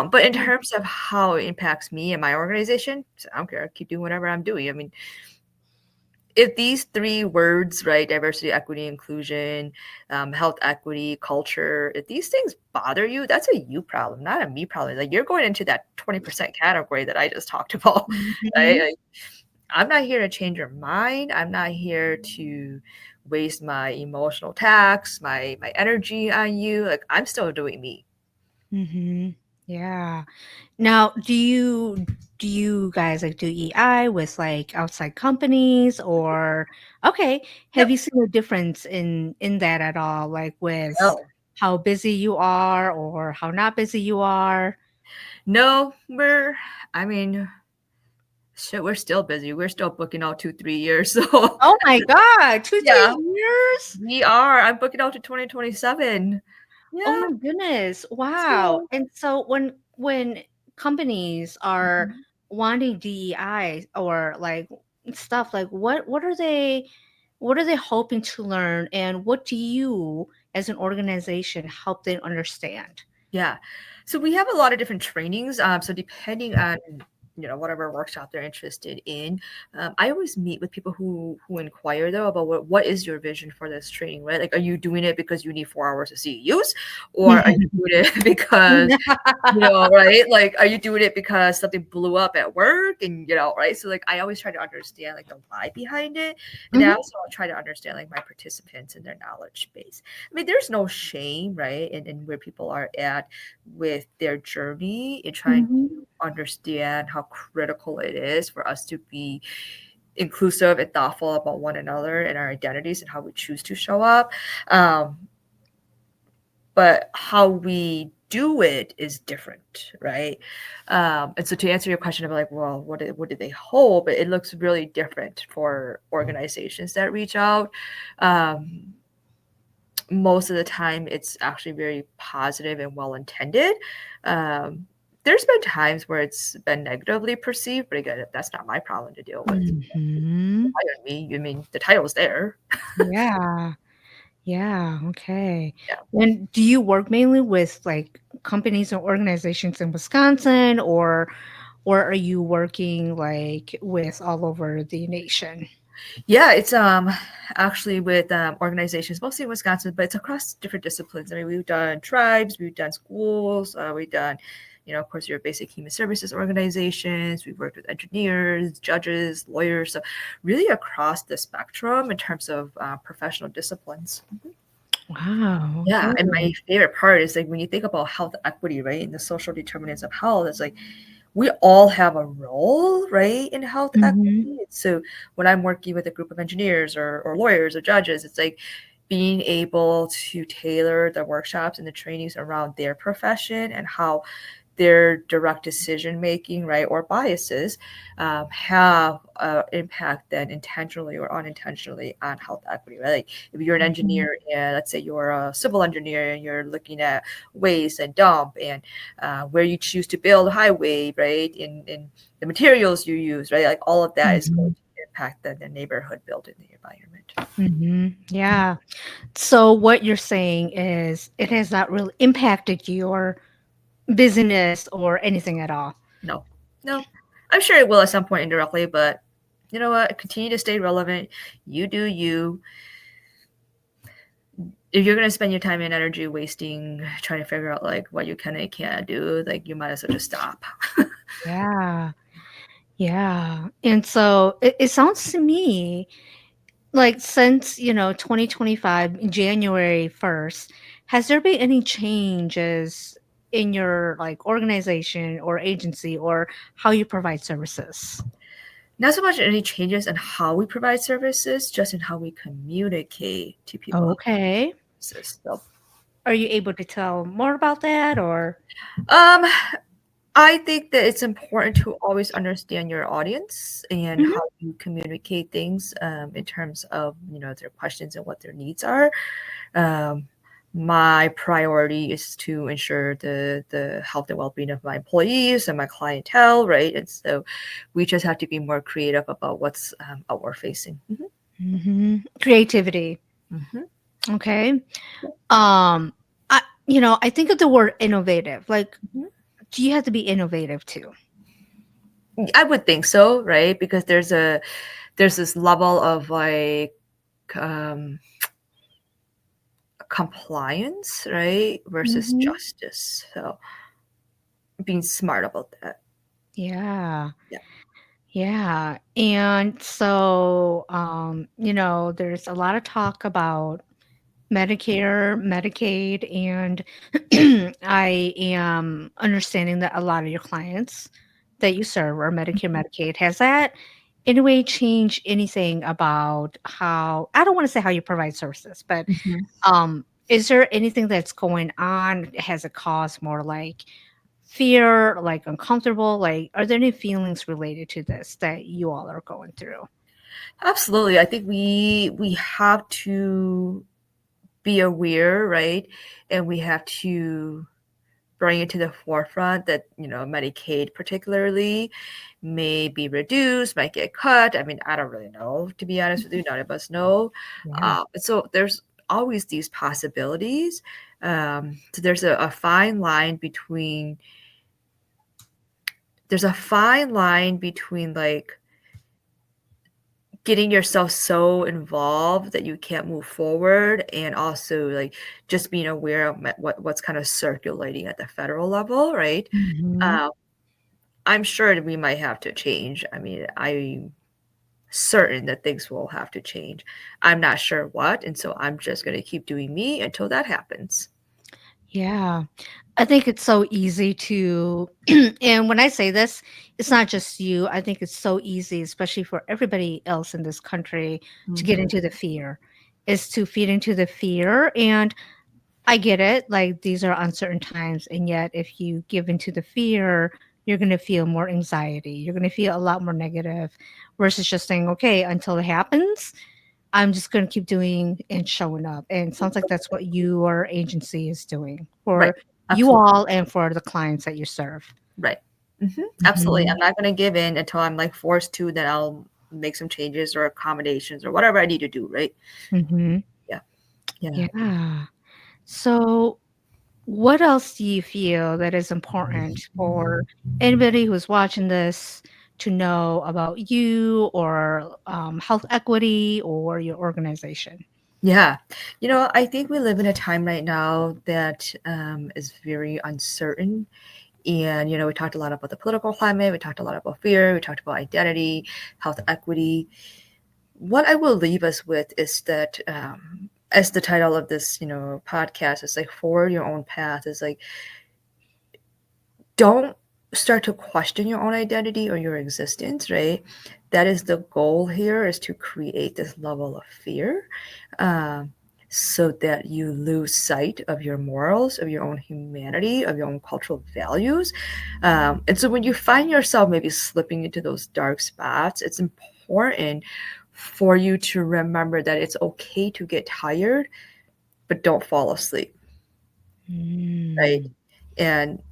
But in terms of how it impacts me and my organization, I don't care. I keep doing whatever I'm doing. I mean, if these three words, right, diversity, equity, inclusion, health equity, culture, if these things bother you, that's a you problem, not a me problem. Like you're going into that 20% category that I just talked about. Right? Mhm. Like, I'm not here to change your mind. I'm not here to waste my emotional tax, my energy on you. Like I'm still doing me. Mhm. Yeah. Now, do you guys like do EI with like outside companies or okay, have Yep. you seen a difference in that at all, like with Oh. how busy you are or how not busy you are? No, I mean, shit, we're still busy. We're still booking out 2, 3 years. So Oh my god, 2, yeah, 3 years? we are. I'm booking out to 2027. Oh Yeah. my goodness. Wow. So And so when companies are mhm. wanting DEI or like stuff like what are they hoping to learn and what do you as an organization help them understand? Yeah. So we have a lot of different trainings. So depending on whatever workshop they're interested in. I always meet with people who inquire though about what is your vision for this training, right? Like, are you doing it because you need 4 hours of CEUs, or are you doing it because right? Like, are you doing it because something blew up at work and, right? So, like, I always try to understand, like, the why behind it. And I Mhm, also try to understand, like, my participants and their knowledge base. I mean, there's no shame, right? In where people are at with their journey and trying mhm, to understand how critical it is for us to be inclusive and thoughtful about one another and our identities and how we choose to show up. Um, but how we do it is different, right? And so to answer your question of like, well, what do they hold? But it looks really different for organizations that reach out. Um, Most of the time, it's actually very positive and well intended. Um, there's been times where it's been negatively perceived, but again, that's not my problem to deal with. mhm. Hired me. I mean, the title's there. Yeah. Yeah, okay. Yeah. And do you work mainly with, like, companies and organizations in Wisconsin, or are you working, like, with all over the nation? Yeah, it's actually with organizations mostly in Wisconsin, but it's across different disciplines. I mean, we've done tribes, we've done schools, we've done, of course, your basic human services organizations. We've worked with engineers, judges, lawyers, so really across the spectrum in terms of professional disciplines. Wow, Yeah, okay. and my favorite part is like when you think about health equity, right, and the social determinants of health, it's like we all have a role, right, in health Mhm, equity. So when I'm working with a group of engineers or lawyers or judges, it's like being able to tailor the workshops and the trainings around their profession and how their direct decision making, right, or biases have impact then intentionally or unintentionally on health equity, right? Like if you're an mhm, engineer and let's say you're a civil engineer and you're looking at waste and dump and where you choose to build a highway, right, in the materials you use, right, like all of that is going mhm, to impact the neighborhood built in the environment. mhm, yeah. So what you're saying is it has not really impacted your business or anything at all? No, no, I'm sure it will at some point indirectly, but you know what? Continue to stay relevant. You do you. If you're gonna spend your time and energy wasting trying to figure out like what you can and can't do, like you might as well just stop. Yeah, yeah, and so it sounds to me like since, 2025, January 1st, has there been any changes in your, like, organization or agency or how you provide services? Not so much any changes in how we provide services, just in how we communicate to people how Okay. services. So, Are you able to tell more about that or um, I think that it's important to always understand your audience and Mhm, how you communicate things in terms of their questions and what their needs are. Um, my priority is to ensure the health and well-being of my employees and my clientele, right? And so we just have to be more creative about what's outward facing. mhm. Creativity, Mhm. okay. I think of the word innovative, like, Mhm. do you have to be innovative too? I would think so, right? Because there's this level of like um, compliance, right, versus Mhm. justice. So being smart about that. Yeah. Yeah. Yeah. And so, there's a lot of talk about Medicare, Medicaid, and I am understanding that a lot of your clients that you serve are Medicare, Medicaid. Has that in a way changed anything about how, I don't want to say how you provide services, but Mhm. is there anything that's going on? Has it caused more like fear, like uncomfortable? Like, are there any feelings related to this that you all are going through? Absolutely. I think we have to be aware, right? And we have to bring it to the forefront that, Medicaid particularly may be reduced, might get cut. I mean, I don't really know, to be honest with you. None of us know. Yeah. So there's always these possibilities. So there's a fine line between there's a fine line between like getting yourself so involved that you can't move forward, and also like just being aware of what's kind of circulating at the federal level, right? Mhm. uh, I'm sure that we might have to change. I mean, I'm certain that things will have to change. I'm not sure what, and so I'm just going to keep doing me until that happens. Yeah. I think it's so easy to and when I say this, it's not just you. I think it's so easy, especially for everybody else in this country, to get Mhm. into the fear. Is to feed into the fear, and I get it. Like these are uncertain times, and yet if you give into the fear, you're going to feel more anxiety. You're going to feel a lot more negative versus just saying, "Okay, until it happens, I'm just going to keep doing and showing up." And it sounds like that's what your agency is doing Right. for you Absolutely. all and for the clients that you serve. Right. Absolutely. I'm Mhm. not going to give in until I'm like forced to. Then I'll make some changes or accommodations or whatever I need to do. Right. Mhm. Yeah. Yeah. Yeah. So, what else do you feel that is important for anybody who's watching this to know about you or health equity or your organization? Yeah. I think we live in a time right now that is very uncertain. And, we talked a lot about the political climate. We talked a lot about fear. We talked about identity, health equity. What I will leave us with is that, as the title of this, podcast is like, forward your own path, is like, don't start to question your own identity or your existence, right? That is the goal here, is to create this level of fear, um, so that you lose sight of your morals, of your own humanity, of your own cultural values. And so when you find yourself maybe slipping into those dark spots, it's important for you to remember that it's okay to get tired, but don't fall asleep, right? Mm. And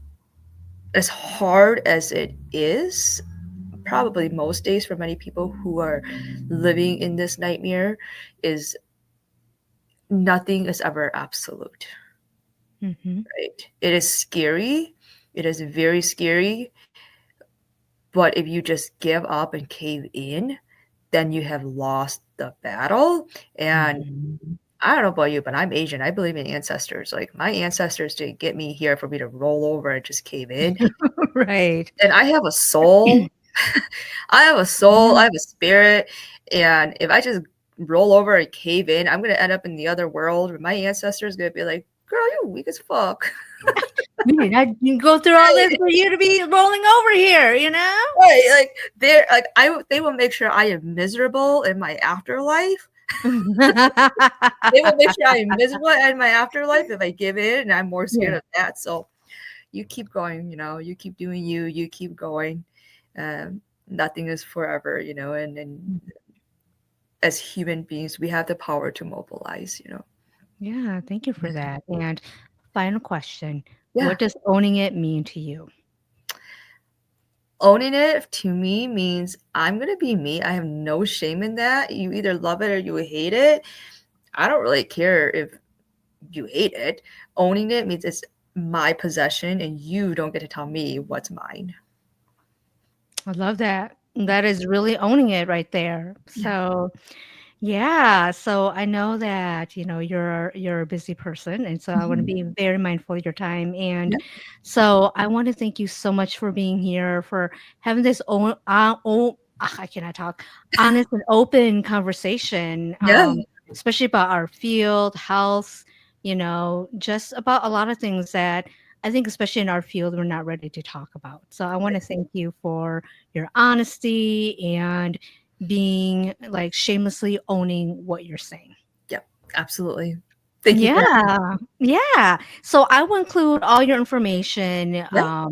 as hard as it is, probably most days for many people who are living in this nightmare, is nothing is ever absolute, Mhm. right? It is scary. It is very scary. But if you just give up and cave in, then you have lost the battle. And Mhm. I don't know about you, but I'm Asian. I believe in ancestors. Like, my ancestors didn't get me here for me to roll over and just cave in. Right. And I have a soul. I have a soul, I Yeah. have a spirit, and if I just roll over and cave in, I'm gonna end up in the other world where my ancestors gonna be like, "Girl, you weak as fuck." We did not go through all this for you to be rolling over here, you know? Right, like, they will make sure I am miserable in my afterlife. They will make sure I am miserable in my afterlife if I give in, and I'm more Yeah. scared of that. So you keep going, you keep doing you, you keep going. Nothing is forever, and as human beings, we have the power to mobilize. Yeah, thank you for that. And final question, Yeah. what does owning it mean to you? Owning it to me means I'm going to be me. I have no shame in that. You either love it or you hate it. I don't really care if you hate it. Owning it means it's my possession and you don't get to tell me what's mine. I love that. That is really owning it right there. Yeah. So, yeah, so I know that, you're a busy person, and so I want to Mhm. be very mindful of your time. And Yeah. so I want to thank you so much for being here, for having this I cannot talk, honest and open conversation, Yeah. especially about our field, health, just about a lot of things that I think, especially in our field, we're not ready to talk about. So I want to thank you for your honesty and being like shamelessly owning what you're saying. Yeah. Absolutely. Thank you for having Yeah. Yeah. So I will include all your information me. Yeah.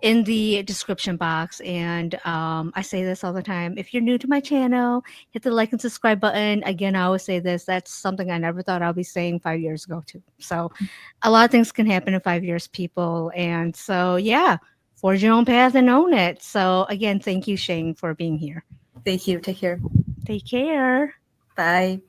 in the description box. And I say this all the time. If you're new to my channel, hit the like and subscribe button. Again, I always say this. That's something I never thought I'd be saying 5 years ago, too. So a lot of things can happen in 5 years, people. And so, yeah, forge your own path and own it. So, again, thank you, Shane, for being here. Thank you. Take care. Take care. Bye.